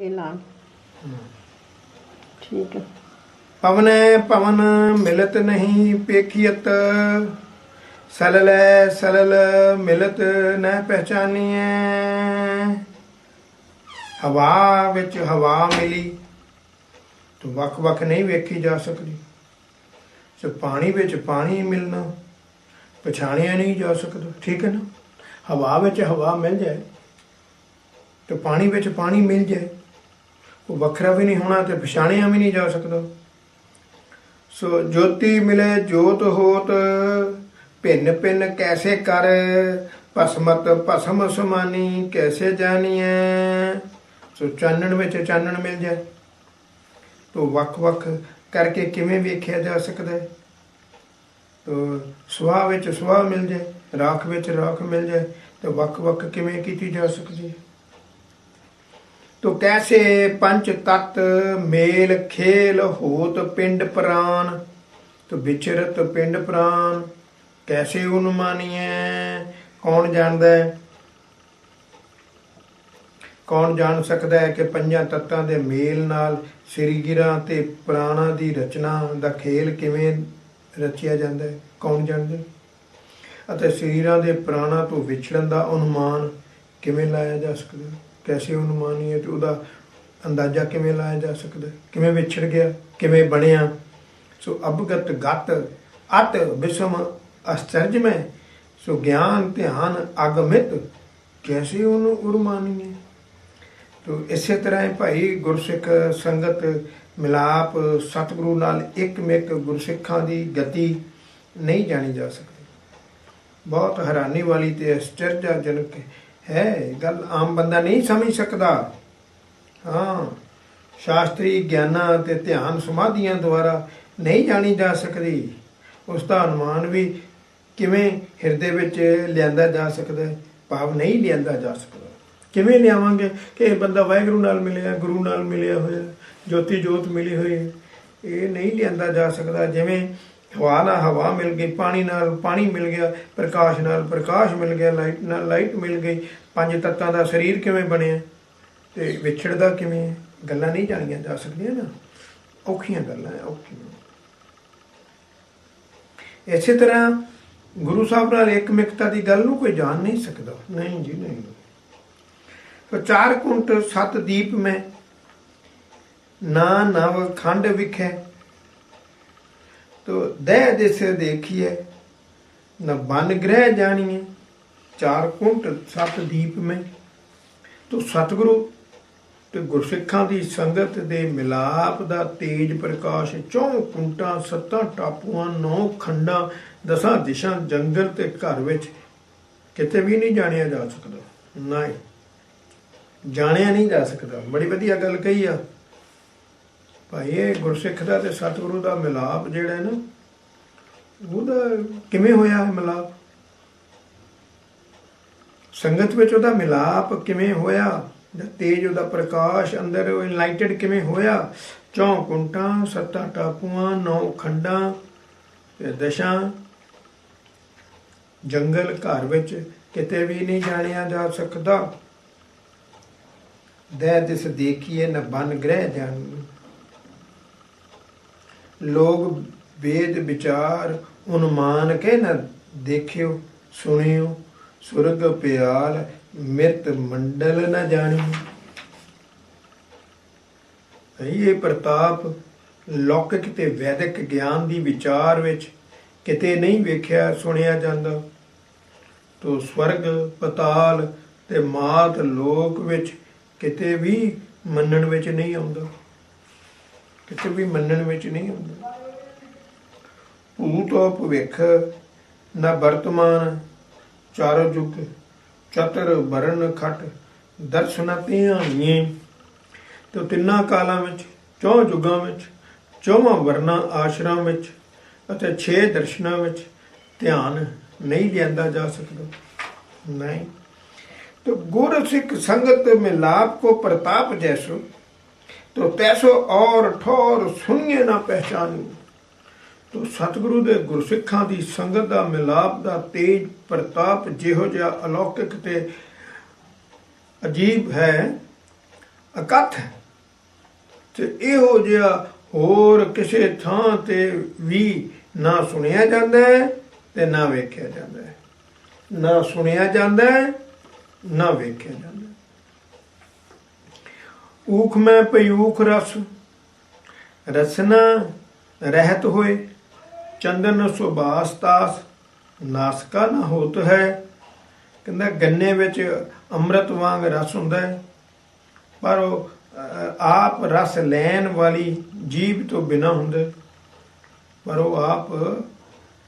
देवांगे लाभ। ठीक है। पवन पवन मिलत नहीं पेखियत, सलल सलल मिलत न पहचानिए। हवा विच हवा मिली तो वख वख नहीं वेखी जा सकती। सो पानी विच पानी मिलना पछाणिया नहीं जा सकता। ठीक है ना। हवा विच हवा मिल जाए तो पानी विच पानी मिल जाए, वो वखरा भी नहीं होना तो पछाणिया भी नहीं जा सकता। सो ज्योति मिले जोत होत, भिन्न भिन्न कैसे कर, भस्मत भस्म समानी कैसे जानिए। सो चानण विच चानण मिल जाए तो वख वख करके किवें वेख्या जा सकता है। तो सुहा विच सुहा मिल जाए, राख विच राख मिल जाए तो वख वख किवें कीती जा सकती है। तो कैसे पंच तत्त मेल खेल होत पिंड प्राण, तो विचरत पिंड प्राण कैसे उन्मानिए। कौन जानता है, कौन जान सकता है कि पंजां तत्तां दे मेल नाल सरीरां ते प्राणां दी रचना दा खेल किवें रचिया जाता है। कौन जानता है। ਅਤੇ ਸਰੀਰਾਂ ਦੇ ਪ੍ਰਾਣਾਂ ਤੋਂ ਵਿਛੜਨ ਦਾ ਅਨੁਮਾਨ ਕਿਵੇਂ ਲਾਇਆ ਜਾ ਸਕਦਾ। कैसे अनुमानीय तो ਉਹਦਾ ਅੰਦਾਜ਼ਾ ਕਿਵੇਂ ਲਾਇਆ ਜਾ ਸਕਦਾ। ਕਿਵੇਂ ਵਿਛੜ ਗਿਆ, ਕਿਵੇਂ ਬਣਿਆ। ਸੋ ਅਬਗਤ ਗਤ ਅਤ ਵਿਸ਼ਮ ਅਸਚਰਜਮੈ, ਸੋ ਗਿਆਨ ਧਿਆਨ ਅਗਮਿਤ कैसे ਉਹਨੂੰ ਉਰਮਾਨੀਏ। तो ਇਸੇ ਤਰ੍ਹਾਂ ਹੀ ਭਾਈ ਗੁਰਸਿੱਖ ਸੰਗਤ ਮਿਲਾਪ ਸਤਿਗੁਰੂ ਨਾਲ ਇੱਕ ਮਿਕ ਗੁਰਸਿੱਖਾਂ ਦੀ ਗਤੀ ਨਹੀਂ ਜਾਣੀ ਜਾ ਸਕਦੀ। बहुत हैरानी वाली ते आश्चर्यजनक है गल, आम बंदा नहीं समझ सकता। हाँ, शास्त्री ज्ञाना ते ध्यान समाधियां द्वारा नहीं जानी जा सकती। उसका अनुमान भी किवें हिरदे विच लियांदा जा सकता है, भाव नहीं लियांदा जा सकता। किवें लियावांगे कि बंदा वाहिगुरू नाल मिलिया, गुरु नाल मिलिया होया, ज्योति जोत मिली हुई है, ये नहीं लियांदा जा सकता। जिवें हवा नाल हवा मिल गई, पानी नाल पानी मिल गया, प्रकाश नाल प्रकाश मिल गया, लाइट नाल लाइट मिल गई। पंज तत्तां दा शरीर किवें बनिया ते विछड़दा किवें, गल्लां नहीं जाणियां जा सकदियां ना, औखियां गल्लां है, औखियां। इसे तरह गुरु साहब नाल एक मिकता दी गल नूं कोई जान नहीं सकदा। नहीं जी नहीं। तो चार कुंट सत दीप में ना नव खंड विखे, तो दह दिस देखिए न बन ग्रह जानिए। चार कुंट सत दीप में तो सतगुरु ते गुरसिखां दी संगत दे मिलाप दा तेज प्रकाश चौं कुंटां सत्तां टापूआं 9 खंडां 10 दिशां जंगल ते घर विच किते भी नहीं जानिया जा सकदा। नहीं जानिया नहीं जा सकदा। बड़ी वधिया गल कही आ भाई। ये गुरसिख दा ते सतगुरु दा मिलाप जिहड़ा है ना, ਉਹਦਾ ਕਿਵੇਂ ਹੋਇਆ ਹੈ ਮਿਲਾਪ। ਸੰਗਤ ਵਿੱਚ ਉਹਦਾ ਮਿਲਾਪ ਕਿਵੇਂ ਹੋਇਆ, ਜਾਂ ਤੇਜ ਉਹਦਾ ਪ੍ਰਕਾਸ਼ ਅੰਦਰ ਇਨਲਾਈਟਡ ਕਿਵੇਂ ਹੋਇਆ। 4 ਕੁੰਟਾਂ 7 ਟਾਪੂਆਂ 9 ਖੰਡਾਂ ਤੇ 10 ਜੰਗਲ ਘਰ ਵਿੱਚ ਕਿਤੇ ਵੀ ਨਹੀਂ ਜਾਣਿਆ ਜਾ ਸਕਦਾ। ਦਹਿ ਦਿਸ ਦੇਖੀਏ ਨ ਬਨ ਗ੍ਰਹਿ ਜਾਣੀ। लोग वेद विचार उन्मान के न देखियो सुनियो, सुरग प्याल मृत मंडल न जानियो। ये प्रताप लौकिक ते वैदिक ज्ञान दी विचार विच किते नहीं वेख्या सुनिया जांदा। तो स्वर्ग पताल ते मात लोक विच किते भी मनण विच नहीं आउंदा, किते भी मनण विच नहीं आउंदा। भूत भविख न वर्तमान चारो जुग, चतुर वरण खट दर्शन धियानिए। तो तिन्ना कालां विच 4 जुगां विच 4 वरना आश्रम विच अते 6 दर्शनां विच ध्यान नहीं लियांदा जा सकदा। नहीं। तो गुरसिख संगत में लाभ को प्रताप जैसो, तो तैसो और ठोर सुनिए ना पहचानी। तो सतगुरु दे गुरसिखां दी संगत दा मिलाप दा तेज प्रताप जिहो जिहा अलौकिक ते अजीब है, ਅਕੱਥ ਹੈ ਤੇ ਇਹੋ ਜਿਹਾ ਹੋਰ ਕਿਸੇ ਥਾਂ ਤੇ ਵੀ ਨਾ ਸੁਣਿਆ ਜਾਂਦਾ ਹੈ ਤੇ ਨਾ ਵੇਖਿਆ ਜਾਂਦਾ ਹੈ। ਨਾ ਸੁਣਿਆ ਜਾਂਦਾ ਹੈ, ਨਾ ਵੇਖਿਆ ਜਾਂਦਾ ਹੈ। ਊਖ ਮੈਂ ਪਯੂਖ ਰਸ, ਰਸਨਾ ਰਹਿਤ ਹੋਏ, ਚੰਦਨ ਸੁਬਾਸ ਤਾਸ, ਨਾਸਕਾ ਨਾ ਹੋਤ ਹੈ। ਕਹਿੰਦਾ ਗੰਨੇ ਵਿੱਚ ਅੰਮ੍ਰਿਤ ਵਾਂਗ ਰਸ ਹੁੰਦਾ ਹੈ, ਪਰ ਉਹ ਆਪ ਰਸ ਲੈਣ ਵਾਲੀ ਜੀਭ ਤੋਂ ਬਿਨਾਂ ਹੁੰਦਾ, ਪਰ ਉਹ ਆਪ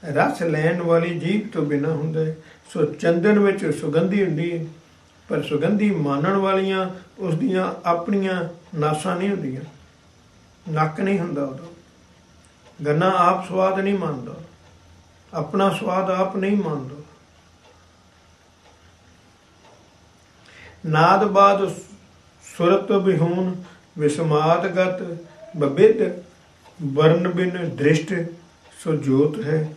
ਰਸ ਲੈਣ ਵਾਲੀ ਜੀਭ ਤੋਂ ਬਿਨਾਂ ਹੁੰਦਾ ਹੈ। ਸੋ ਚੰਦਨ ਵਿੱਚ ਸੁਗੰਧੀ ਹੁੰਦੀ ਹੈ, ਪਰ ਸੁਗੰਧੀ ਮਾਣਨ ਵਾਲੀਆਂ ਉਸ ਦੀਆਂ ਆਪਣੀਆਂ ਨਾਸਾਂ ਨਹੀਂ ਹੁੰਦੀਆਂ, ਨੱਕ ਨਹੀਂ ਹੁੰਦਾ ਉਦੋਂ। ਗੰਨਾ ਆਪ ਸਵਾਦ ਨਹੀਂ ਮੰਨਦਾ, ਆਪਣਾ ਸਵਾਦ ਆਪ ਨਹੀਂ ਮੰਨਦਾ। ਨਾਦ ਬਾਦ ਸੁਰਤ ਵਿਹੂਨ, ਵਿਸਮਾਦਗਤ ਬਬਿਦ, ਵਰਨ ਬਿਨ ਦ੍ਰਿਸ਼ਟ ਸੋ ਜੋਤ ਹੈ।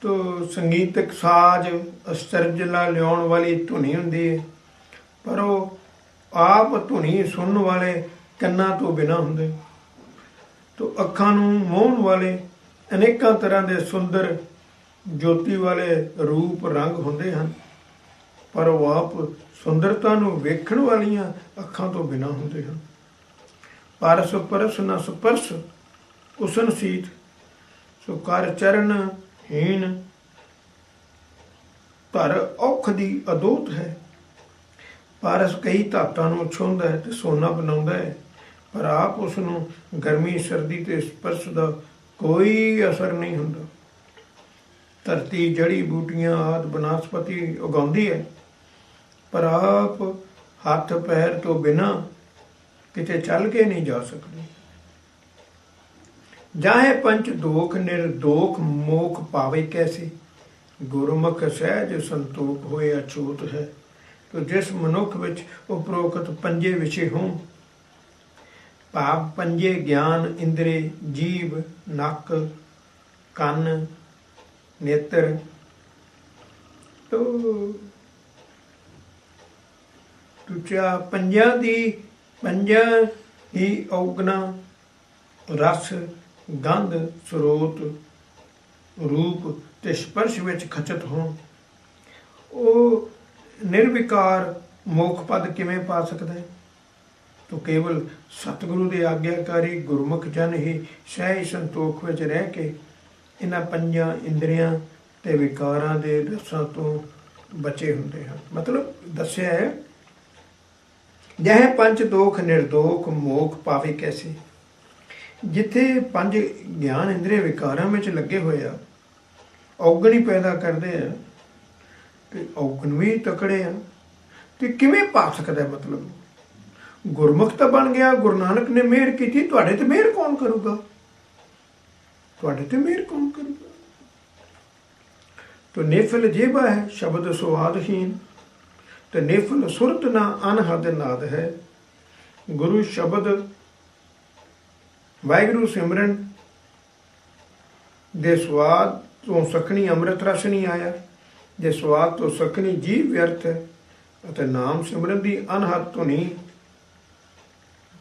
ਤੋ ਸੰਗੀਤਕ ਸਾਜ਼ ਅਸਤਰਜਲਾ ਲਿਆਉਣ ਵਾਲੀ ਧੁਨੀ ਹੁੰਦੀ ਹੈ, ਪਰ ਉਹ ਆਪ ਧੁਨੀ ਸੁਣਨ ਵਾਲੇ ਕੰਨਾਂ ਤੋਂ ਬਿਨਾਂ ਹੁੰਦੇ। ਤੋ ਅੱਖਾਂ ਨੂੰ ਮੋਹਣ ਵਾਲੇ ਅਨੇਕਾਂ ਤਰ੍ਹਾਂ ਦੇ ਸੁੰਦਰ ਜੋਤੀ ਵਾਲੇ ਰੂਪ ਰੰਗ ਹੁੰਦੇ ਹਨ, ਪਰ ਉਹ ਆਪ ਸੁੰਦਰਤਾ ਨੂੰ ਵੇਖਣ ਵਾਲੀਆਂ ਅੱਖਾਂ ਤੋਂ ਬਿਨਾਂ ਹੁੰਦੇ ਹਨ। ਪਰਸ ਪਰਸ ਨ ਸਪਰਸ ਉਸਨ ਸੀਤ, ਸੋ ਕਰ ਚਰਨ ਹੀਣ, ਧਰ ਔਖ ਦੀ ਅਦੋਤ ਹੈ। ਪਾਰਸ ਕਈ ਧਾਤਾਂ ਨੂੰ ਛੂੰਹਦਾ ਹੈ ਤੇ ਸੋਨਾ ਬਣਾਉਂਦਾ ਹੈ, ਪਰ ਆਪ ਉਸ ਨੂੰ ਗਰਮੀ ਸਰਦੀ ਤੇ ਸਪਰਸ਼ ਦਾ ਕੋਈ ਅਸਰ ਨਹੀਂ ਹੁੰਦਾ। ਧਰਤੀ ਜੜੀ ਬੂਟੀਆਂ ਆਦਿ ਬਨਸਪਤੀ ਉਗਾਉਂਦੀ ਹੈ, ਪਰ ਆਪ ਹੱਥ ਪੈਰ ਤੋਂ ਬਿਨਾਂ ਕਿਤੇ ਚੱਲ ਕੇ ਨਹੀਂ ਜਾ ਸਕਦੀ। ਜਾਹੇ ਪੰਚ ਦੋਖ ਨਿਰਦੋਖ ਮੋਖ ਪਾਵੇ ਕੈਸੇ, ਗੁਰਮੁਖ ਸਹਿਜ ਸੰਤੋਖ ਹੋਏ ਅਛੂਤ ਹੈ। ਤੋ ਜਿਸ ਮਨੁੱਖ ਵਿੱਚ ਉਪਰੋਕਤ ਪੰਜੇ ਵਿਸ਼ੇ ਹੋਣ, ਭਾਵ ਪੰਜੇ ਗਿਆਨ ਇੰਦਰੀ, ਜੀਭ, ਨੱਕ, ਕੰਨ, ਨੇਤਰ, ਤੋ ਦੂਜਾ ਪੰਜਾਂ ਹੀ ਔਗਣਾ ਰਸ, ਗੰਧ, ਸਰੋਤ, ਰੂਪ ਤੇ ਸਪਰਸ਼ ਵਿੱਚ ਖਚਤ ਹੋਣ, ਉਹ ਨਿਰਵਿਕਾਰ ਮੋਖ ਪਦ ਕਿਵੇਂ ਪਾ ਸਕਦਾ ਹੈ? ਤੋ ਕੇਵਲ ਸਤਿਗੁਰੂ ਦੇ ਆਗਿਆਕਾਰੀ ਗੁਰਮੁਖ ਜਨ ਹੀ ਸਹਿਜ ਸੰਤੋਖ ਵਿੱਚ ਰਹਿ ਕੇ ਇਹਨਾਂ ਪੰਜਾਂ ਇੰਦਰੀਆਂ ਤੇ ਵਿਕਾਰਾਂ ਦੇ ਰਸਾਂ ਤੋਂ ਬਚੇ ਹੁੰਦੇ ਹਨ। ਮਤਲਬ ਦੱਸਿਆ ਹੈ, ਜਹ ਪੰਜ ਦੋਖ ਨਿਰਦੋਖ ਮੋਖ ਪਾਵੇ ਕੈਸੇ। ਜਿੱਥੇ ਪੰਜ ਗਿਆਨ ਇੰਦਰੀ ਵਿਕਾਰਾਂ ਵਿੱਚ ਲੱਗੇ ਹੋਏ ਆ, ਔਗਣ ਹੀ ਪੈਦਾ ਕਰਦੇ ਆ, ਤੇ ਔਗਣ ਵੀ ਤਕੜੇ ਆ, ਤੇ ਕਿਵੇਂ ਪਾ ਸਕਦਾ? ਮਤਲਬ ਗੁਰਮੁਖ ਤਾਂ ਬਣ ਗਿਆ, ਗੁਰੂ ਨਾਨਕ ਨੇ ਮਿਹਰ ਕੀਤੀ, ਤੁਹਾਡੇ ਤੇ ਮਿਹਰ ਕੌਣ ਕਰੂਗਾ? ਤੁਹਾਡੇ ਤੇ ਮਿਹਰ ਕੌਣ ਕਰੂਗਾ? ਤੋ ਨੇਫਲ ਜੇਬਾ ਹੈ ਸ਼ਬਦ ਸੁਆਦਹੀਨ, ਤੇ ਨੇਫਲ ਸੁਰਤ ਨਾ ਅਨਹਦ ਨਾਦ ਹੈ। ਗੁਰੂ ਸ਼ਬਦ ਵਾਹਿਗੁਰੂ ਸਿਮਰਨ ਦੇ ਸਵਾਦ ਤੋਂ ਸਖਣੀ ਅੰਮ੍ਰਿਤ ਰਸ ਨਹੀਂ ਆਇਆ, ਜੇ ਸਵਾਦ ਤੋਂ ਸਖਣੀ ਜੀਵ ਵਿਅਰਥ ਹੈ, ਅਤੇ ਨਾਮ ਸਿਮਰਨ ਦੀ ਅਨਹਦ ਧੁਨੀ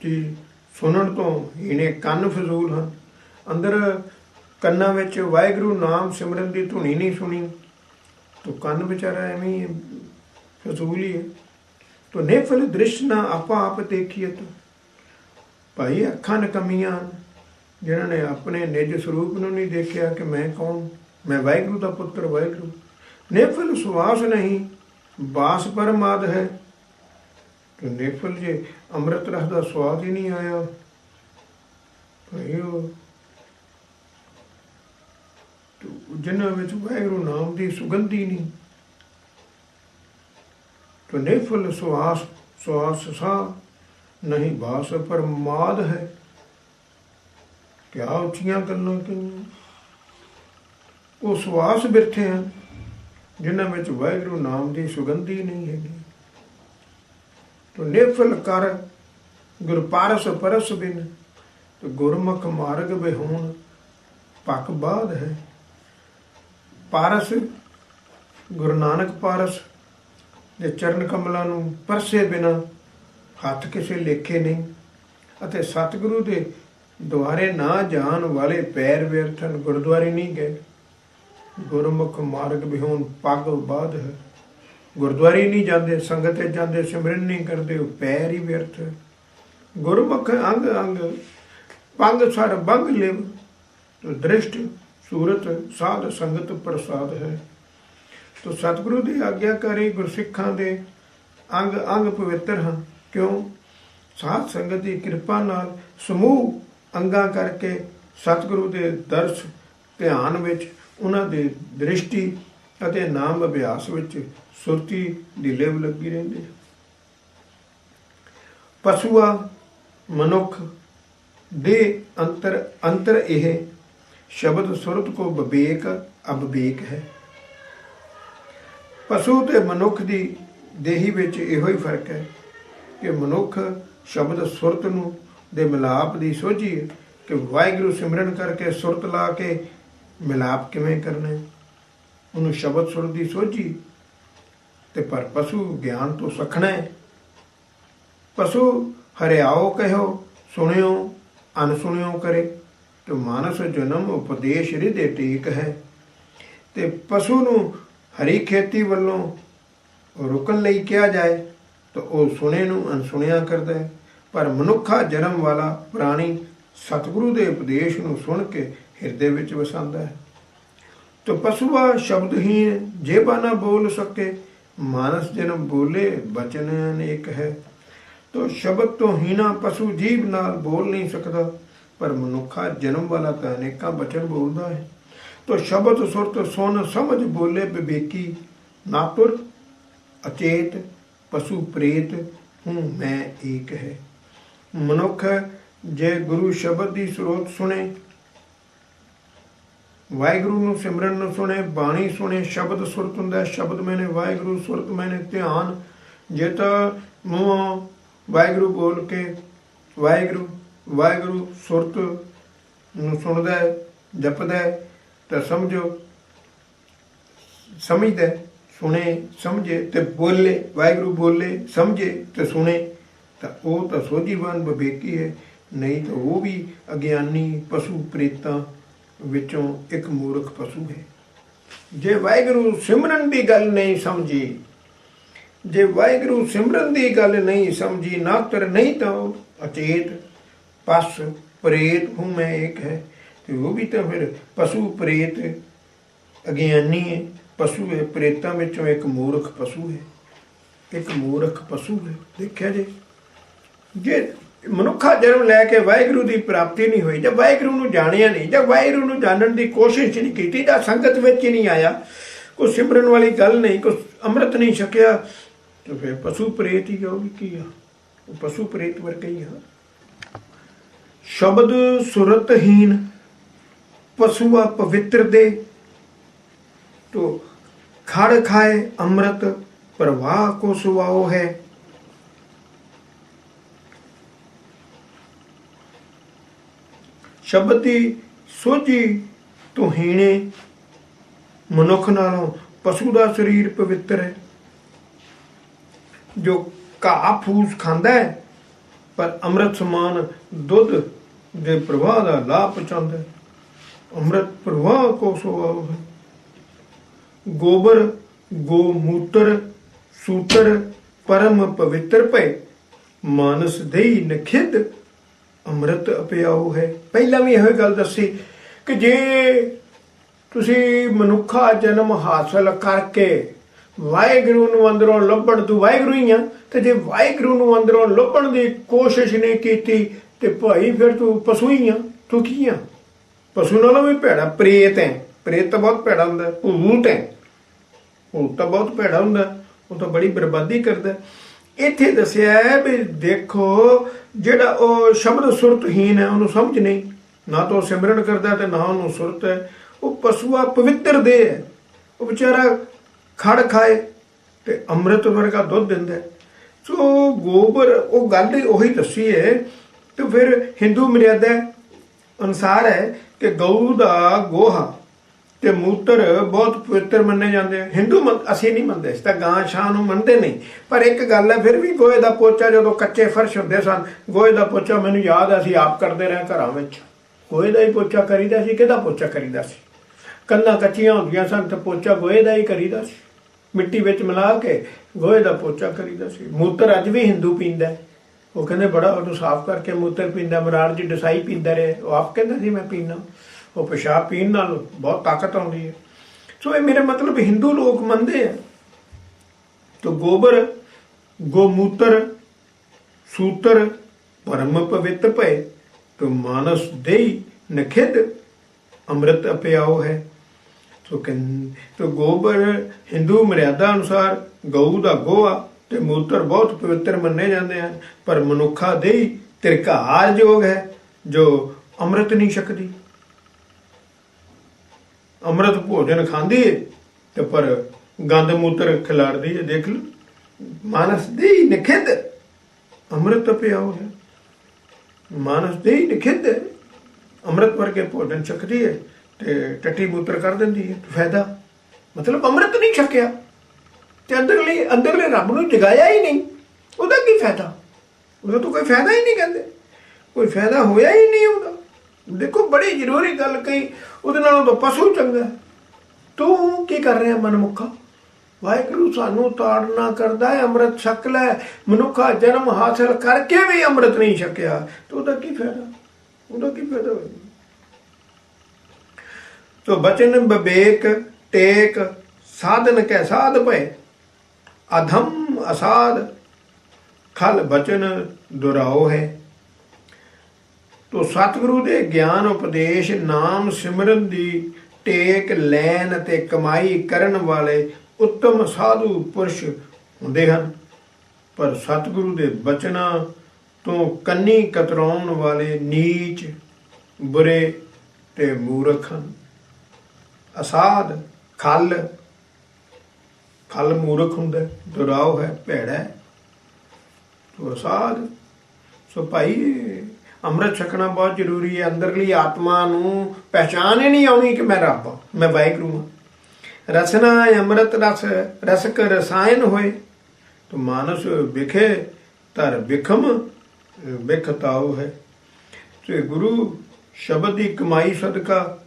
ਦੀ ਸੁਣਨ ਤੋਂ ਇਹਨੇ ਕੰਨ ਫਜ਼ੂਲ ਹਨ। ਅੰਦਰ ਕੰਨਾਂ ਵਿੱਚ ਵਾਹਿਗੁਰੂ ਨਾਮ ਸਿਮਰਨ ਦੀ ਧੁਨੀ ਨਹੀਂ ਸੁਣੀ, ਤੋ ਕੰਨ ਵਿਚਾਰਾ ਐਵੇਂ ਹੀ ਫਜ਼ੂਲ ਹੀ ਹੈ। ਤੋ ਨੇਫਲ ਦ੍ਰਿਸ਼ ਨਾ ਆਪਾ ਆਪ ਦੇਖੀਏ। ਭਾਈ ਅੱਖਾਂ ਨਕਮੀਆਂ ਹਨ, ਜਿਨ੍ਹਾਂ ਨੇ ਆਪਣੇ ਨਿਜ ਸਰੂਪ ਨੂੰ ਨਹੀਂ ਦੇਖਿਆ ਕਿ ਮੈਂ ਕੌਣ, ਮੈਂ ਵਾਹਿਗੁਰੂ ਦਾ ਪੁੱਤਰ ਵਾਹਿਗੁਰੂ। ਨੇਫਲ ਸੁਆਸ ਨਹੀਂ ਬਾਸ ਪਰਮਾਦ ਹੈ। ਤੇ ਨੇਫਲ ਜੇ ਅੰਮ੍ਰਿਤ ਰਸ ਦਾ ਸਵਾਦ ਹੀ ਨਹੀਂ ਆਇਆ, ਭਾਈ ਉਹ ਜਿਨ੍ਹਾਂ ਵਿੱਚ ਵਾਹਿਗੁਰੂ ਨਾਮ ਦੀ ਸੁਗੰਧੀ ਨਹੀਂ। ਤੋ ਨੇਫਲ ਸੁਆਸ ਸਾ ਨਹੀਂ ਬਾਸ ਪਰਮਾਦ ਹੈ। ਕਿਆ ਉੱਚੀਆਂ ਗੱਲਾਂ ਕਹੀਆਂ। ਉਹ ਸਵਾਸ ਬਿਰਥੇ ਹਨ ਜਿਨ੍ਹਾਂ ਵਿੱਚ ਵਾਹਿਗੁਰੂ ਨਾਮ ਦੀ ਸੁਗੰਧੀ ਨਹੀਂ ਹੈਗੀ। ਤੋ ਨੇਫਲ ਕਰ ਗੁਰ ਪਾਰਸ ਪਰਸ ਬਿਨ, ਤੇ ਗੁਰਮੁਖ ਮਾਰਗ ਵਿਹੂਣ ਪੱਕ ਬਾਦ ਹੈ। ਪਾਰਸ ਗੁਰੂ ਨਾਨਕ ਪਾਰਸ ਦੇ ਚਰਨ ਕਮਲਾਂ ਨੂੰ ਪਰਸੇ ਬਿਨਾਂ ਹੱਥ ਕਿਸੇ ਲੇਖੇ ਨਹੀਂ, ਅਤੇ ਸਤਿਗੁਰੂ ਦੇ ਦੁਆਰੇ ਨਾ ਜਾਣ ਵਾਲੇ ਪੈਰ ਵਿਅਰਥਨ, ਗੁਰਦੁਆਰੇ ਨਹੀਂ ਗਏ। ਗੁਰਮੁਖ ਮਾਰਗ ਵਿਹੂਣ ਪੱਗ ਬਾਧ ਹੈ। ਗੁਰਦੁਆਰੇ ਨਹੀਂ ਜਾਂਦੇ, ਸੰਗਤ ਤੇ ਜਾਂਦੇ, ਸਿਮਰਨ ਨਹੀਂ ਕਰਦੇ, ਉਹ ਪੈਰ ਹੀ ਵਿਅਰਥ ਹੈ। ਗੁਰਮੁਖ ਅੰਗ ਅੰਗ ਪੰਗ ਸਰ ਬੰਗ ਲਿਵ, तो दृष्ट सूरत साध संगत प्रसाद है। तो सतगुरु की आग्याकारी गुरसिखां दे अंग अंग पवित्र हैं। क्यों? साध संगत की कृपा नाल समूह अंगां करके सतगुरु के दर्श ध्यान विच उन्हां दे दृष्टि अते नाम अभ्यास विच सुरती दी लिव लगी रहिंदी है। पशुआ मनुख दे अंतर अंतर यह शब्द सुरत को विवेक अविवेक है। पशु ते मनुख की देही विच इहो ही फर्क है कि मनुख शब्द सुरत नूं दे मिलाप की सोझी है कि वाहिगुरू सिमरन करके सुरत ला के मिलाप किवें करना है, उन्होंने शब्द सुरत की सोझी। ते पर पशु ज्ञान तो सखना है। पशु हरियाओ कहो सुनियो अनसुनियो करे, तो मानस जन्म उपदेश हृदय टेक है। ते पशु नूं हरी खेती वल्लों रुकन लई किया जाए तो वह सुने नूं अनसुनिया करता है। पर मनुखा जन्म वाला प्राणी सतगुरु के उपदेश नूं सुन के हिरदे विच वसांदा है। तो पशुआ शब्दहीन जेबा ना बोल सके, मानस जन्म बोले बचन अनेक है। तो शब्द तो हीना पशु जीव नाल बोल नहीं सकता, पर मनुखा जन्म वाला तो अनेका बचन बोलता है। तो शब्द सुरत सुन समझ बोले विवेकी, नातुर अचेत पशु प्रेत हूँ मैं एक है। मनुख जे गुरु शब्द की स्रोत सुने, वाहिगुरू नूं सिमरन नूं सुने, बाणी सुने, शब्द सुरत हुंदा है। शब्द मैंने वाहिगुरू, सुरत मैंने ध्यान। जे तो मूँहों वाहिगुरू बोल के वाहिगुरू वाहिगुरू सुरत नूं सुनदा है, जपदा है, तो समझो समझदा है, सुने समझे तो बोले, वाहिगुरू बोले समझे तो सुने, तो वह तो सोझीवान विवेकी है। नहीं तो वो भी अज्ञानी पशु प्रेतां विचों एक मूर्ख पशु है। जे वाहिगुरू सिमरन की गल नहीं समझी, जे वाहिगुरू सिमरन की गल नहीं समझी, नातर नहीं तो अचेत पश प्रेत हूँ मैं एक है। तो वो भी तो फिर पशु प्रेत अज्ञानी है, पशु है, प्रेतां विचों एक मूर्ख पशु है, एक मूर्ख पशु है। देखिया जी, जे मनुखा जन्म लैके वाहिगुरू की प्राप्ति नहीं हुई, जब वाहिगुरू नूं जाणिया नहीं, जब वाहिगुरू नूं जानन की कोशिश नहीं की, जब संगत विच ही नहीं आया, कोई सिमरन वाली गल नहीं, कोई अमृत नहीं छकिया, तो फिर पशु प्रेत ही हो की आ, पशु प्रेत वर्गे ही आ। शब्द सुरतहीन पशुआ पवित्र दे, तो खड़ खाए अमृत प्रवाह को सुवाओ है। शब्द की सोझी तो हीणे मनुख नालों पशु का शरीर पवित्र है। जो घाह फूस खांदा है पर अमृत समान दुध दे प्रवाह का लाभ पहुँचाता है। अमृत प्रवाह को सुवाओ है। गोबर गोमूत्र सूत्र परम पवित्र पे मानस देई नखिद अमृत अपियाओ है। पहला भी यह गल दसी कि जे तुसी मनुखा जन्म हासिल करके वाहिगुरू नूं अंदरों लभण, तू वाहिगुरू ही आ, ते जे वाहिगुरू नूं अंदरों लभण की कोशिश नहीं की ते भाई फिर तू पशु ही आ, तू की आ? पशु नालों भी भैड़ा प्रेत है। प्रेत तो बहुत भैड़ा हुंदा, भूत है, भूत तो बहुत भैड़ा हुंदा, वो तो बड़ी बर्बादी करता है। इत्थे दसिया है भी देखो जिहड़ा वो शब्द सुरतहीन है, उन्होंने समझ नहीं, ना तो सिमरन करता है ना उन्होंने सुरत है। वो पशुआ पवित्र दे है, वो बेचारा खड़ खाए ते अमृत वर्गा दुध दिंदा है। सो गोबर वो गल उही दसी है। तो फिर हिंदू मर्यादा अनुसार है कि गऊ का गोहा ਤੇ ਮੂਤਰ ਬਹੁਤ ਪਵਿੱਤਰ ਮੰਨੇ ਜਾਂਦੇ ਆ। ਹਿੰਦੂ ਅਸੀਂ ਨਹੀਂ ਮੰਨਦੇ, ਅਸੀਂ ਤਾਂ ਗਾਂ ਸ਼ਾਂ ਨੂੰ ਮੰਨਦੇ ਨਹੀਂ। ਪਰ ਇੱਕ ਗੱਲ ਹੈ, ਫਿਰ ਵੀ ਗੋਹੇ ਦਾ ਪੋਚਾ, ਜਦੋਂ ਕੱਚੇ ਫਰਸ਼ ਹੁੰਦੇ ਸਨ, ਗੋਹੇ ਦਾ ਪੋਚਾ ਮੈਨੂੰ ਯਾਦ ਹੈ ਅਸੀਂ ਆਪ ਕਰਦੇ ਰਹੇ ਘਰਾਂ ਵਿੱਚ। ਗੋਹੇ ਦਾ ਹੀ ਪੋਚਾ ਕਰੀਦਾ ਸੀ। ਕਿਹਦਾ ਪੋਚਾ ਕਰੀਦਾ ਸੀ? ਕੰਧਾਂ ਕੱਚੀਆਂ ਹੁੰਦੀਆਂ ਸਨ ਤੇ ਪੋਚਾ ਗੋਹੇ ਦਾ ਹੀ ਕਰੀਦਾ ਸੀ, ਮਿੱਟੀ ਵਿੱਚ ਮਿਲਾ ਕੇ ਗੋਹੇ ਦਾ ਪੋਚਾ ਕਰੀਦਾ ਸੀ। ਮੂਤਰ ਅੱਜ ਵੀ ਹਿੰਦੂ ਪੀਂਦਾ, ਉਹ ਕਹਿੰਦੇ ਬੜਾ ਉਹਨੂੰ ਸਾਫ਼ ਕਰਕੇ ਮੂਤਰ ਪੀਂਦਾ। ਮਰਾਰ ਜੀ ਡਸਾਈ ਪੀਂਦਾ ਰਹੇ, ਉਹ ਆਪ ਕਹਿੰਦਾ ਸੀ ਮੈਂ ਪੀਣਾ। ਉਹ ਪਿਸ਼ਾਬ ਪੀਣ ਨਾਲ ਬਹੁਤ ਤਾਕਤ ਆਉਂਦੀ ਹੈ। ਸੋ ਇਹ ਮੇਰੇ ਮਤਲਬ ਹਿੰਦੂ ਲੋਕ ਮੰਨਦੇ ਆ। ਤੋ ਗੋਬਰ ਗੋਮੂਤਰ ਸੂਤਰ ਪਰਮ ਪਵਿੱਤ ਭਏ, ਤੋ ਮਾਨਸ ਦੇਈ ਨਖਿਦ ਅੰਮ੍ਰਿਤ ਅਪਿਆਓ ਹੈ। ਤੋ ਗੋਬਰ ਹਿੰਦੂ ਮਰਿਆਦਾ ਅਨੁਸਾਰ ਗਊ ਦਾ ਗੋਹਾ ਤੇ ਮੂਤਰ ਬਹੁਤ ਪਵਿੱਤਰ ਮੰਨੇ ਜਾਂਦੇ ਹਨ। ਪਰ ਮਨੁੱਖਾ ਦੇਈ ਤਿਰਕਾਰ ਯੋਗ ਹੈ, ਜੋ ਅੰਮ੍ਰਿਤ ਨਹੀਂ ਛਕਦੀ। ਅੰਮ੍ਰਿਤ ਭੋਜਨ ਖਾਂਦੀ ਹੈ ਤੇ ਪਰ ਗੰਦ ਮੂਤਰ ਖਿਲਾਰਦੀ ਹੈ। ਦੇਖ ਲਓ, ਮਾਨਸ ਦੇਈ ਨਿਖਿਧ ਅੰਮ੍ਰਿਤ ਪਿਆਓ ਹੈ। ਮਾਨਸ ਦੇਈ ਨਿਖਿਧ ਅੰਮ੍ਰਿਤ ਵਰਗੇ ਭੋਜਨ ਛਕਦੀ ਹੈ ਤੇ ਟੱਟੀ ਮੂਤਰ ਕਰ ਦਿੰਦੀ ਹੈ। ਫਾਇਦਾ ਮਤਲਬ ਅੰਮ੍ਰਿਤ ਨਹੀਂ ਛਕਿਆ ਤੇ ਅੰਦਰਲੇ ਰੱਬ ਨੂੰ ਜਗਾਇਆ ਹੀ ਨਹੀਂ, ਉਹਦਾ ਕੀ ਫਾਇਦਾ? ਉਹਦਾ ਤਾਂ ਕੋਈ ਫਾਇਦਾ ਹੀ ਨਹੀਂ, ਕਹਿੰਦੇ ਕੋਈ ਫਾਇਦਾ ਹੋਇਆ ਹੀ ਨਹੀਂ ਉਹਦਾ। ਦੇਖੋ ਬੜੀ ਜ਼ਰੂਰੀ ਗੱਲ ਕਹੀ, ਉਹਦੇ ਨਾਲੋਂ ਤਾਂ ਪਸ਼ੂ ਚੰਗਾ। ਤੂੰ ਕੀ ਕਰ ਰਿਹਾ ਮਨਮੁੱਖਾ? ਵਾਹਿਗੁਰੂ ਸਾਨੂੰ ਤਾੜਨਾ ਕਰਦਾ ਹੈ, ਅੰਮ੍ਰਿਤ ਛਕ ਲੈ। ਮਨੁੱਖਾ ਜਨਮ ਹਾਸਲ ਕਰਕੇ ਵੀ ਅੰਮ੍ਰਿਤ ਨਹੀਂ ਛਕਿਆ ਤੇ ਉਹਦਾ ਕੀ ਫਾਇਦਾ? ਉਹਦਾ ਕੀ ਫਾਇਦਾ ਹੋਇਆ? ਤੋ ਬਚਨ ਵਿਵੇਕ ਟੇਕ ਸਾਧਨ ਕੈ ਸਾਧ ਭਏ, ਅਧਮ ਅਸਾਧ ਖਲ ਬਚਨ ਦੁਰਾਓ ਹੈ। ਤੋ ਸਤਿਗੁਰੂ ਦੇ ਗਿਆਨ ਉਪਦੇਸ਼ ਨਾਮ ਸਿਮਰਨ ਦੀ ਟੇਕ ਲੈਣ ਅਤੇ ਕਮਾਈ ਕਰਨ ਵਾਲੇ ਉੱਤਮ ਸਾਧੂ ਪੁਰਸ਼ ਹੁੰਦੇ ਹਨ। ਪਰ ਸਤਿਗੁਰੂ ਦੇ ਬਚਨਾਂ ਤੋਂ ਕੰਨੀ ਕਤਰਾਉਣ ਵਾਲੇ ਨੀਚ ਬੁਰੇ ਤੇ ਮੂਰਖ ਹਨ। ਅਸਾਧ ਖਲ ਮੂਰਖ ਹੁੰਦਾ, ਦੁਰਾਓ ਹੈ, ਭੈੜਾ ਹੈ। ਤੋ ਅਸਾਧ। ਸੋ ਭਾਈ ਅੰਮ੍ਰਿਤ ਛਕਣਾ ਬਹੁਤ ਜ਼ਰੂਰੀ ਹੈ। ਅੰਦਰਲੀ ਆਤਮਾ ਨੂੰ ਪਹਿਚਾਣ ਹੀ ਨਹੀਂ ਆਉਣੀ ਕਿ ਮੈਂ ਰੱਬ ਹਾਂ, ਮੈਂ ਵਾਹਿਗੁਰੂ ਹਾਂ। ਰਸਨਾ ਅੰਮ੍ਰਿਤ ਰਸ ਰਸਕ ਰਸਾਇਣ ਹੋਏ, ਤੋ ਮਾਨਸ ਵਿਖੇ ਧਰ ਵਿਖਮ ਵਿਖਤਾਉ ਹੈ। ਤੇ ਗੁਰੂ ਸ਼ਬਦ ਦੀ ਕਮਾਈ ਸਦਕਾ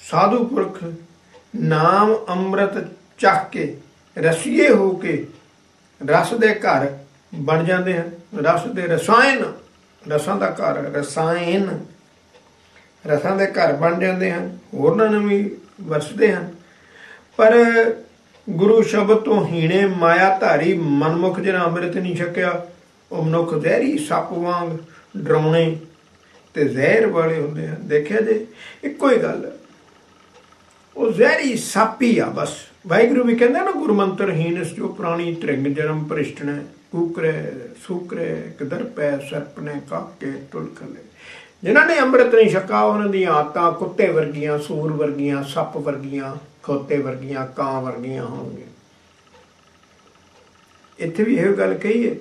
ਸਾਧੂ ਪੁਰਖ ਨਾਮ ਅੰਮ੍ਰਿਤ ਚੱਕ ਕੇ ਰਸੀਏ ਹੋ ਕੇ ਰਸ ਦੇ ਘਰ ਬਣ ਜਾਂਦੇ ਹਨ। ਰਸ ਦੇ ਰਸਾਇਣ, ਰਸਾਂ ਦਾ ਘਰ, ਰਸਾਇਣ ਰਸਾਂ ਦੇ ਘਰ ਬਣ ਜਾਂਦੇ ਹਨ, ਹੋਰਨਾਂ ਨੂੰ ਵੀ ਵਰਸਦੇ ਹਨ। ਪਰ ਗੁਰੂ ਸ਼ਬਦ ਤੋਂ ਹੀਣੇ ਮਾਇਆ ਧਾਰੀ ਮਨਮੁਖ ਜਿਹੜਾ ਅੰਮ੍ਰਿਤ ਨਹੀਂ ਛਕਿਆ, ਉਹ ਮਨੁੱਖ ਜ਼ਹਿਰੀ ਸੱਪ ਵਾਂਗ ਡਰਾਉਣੇ ਤੇ ਜ਼ਹਿਰ ਵਾਲੇ ਹੁੰਦੇ ਹਨ। ਦੇਖਿਆ ਜੇ ਇੱਕੋ ਹੀ ਗੱਲ ਹੈ, ਉਹ ਜ਼ਹਿਰੀ ਸੱਪ ਹੀ ਆ ਬਸ। ਵਾਹਿਗੁਰੂ ਵੀ ਕਹਿੰਦਾ ਨਾ, ਗੁਰਮੰਤਰਹੀਨਸ ਜੋ ਪ੍ਰਾਣੀ ਤ੍ਰਿੰਗ ਜਨਮ ਭ੍ਰਿਸ਼ਟਨੈ, ਕੂਕਰੇ ਸੂਕਰੇ ਕਦਰਪੈ ਸਰਪਨੇ ਕਾਕੇ ਤੁਲਕਲੇ। ਜਿਨ੍ਹਾਂ ਨੇ ਅੰਮ੍ਰਿਤ ਨਹੀਂ ਛਕਾ, ਉਹਨਾਂ ਦੀਆਂ ਆਦਤਾਂ ਕੁੱਤੇ ਵਰਗੀਆਂ, ਸੂਰ ਵਰਗੀਆਂ, ਸੱਪ ਵਰਗੀਆਂ, ਖੋਤੇ ਵਰਗੀਆਂ, ਕਾਂ ਵਰਗੀਆਂ ਹੋਣਗੀਆਂ। ਇੱਥੇ ਵੀ ਇਹੋ ਗੱਲ ਕਹੀ ਹੈ,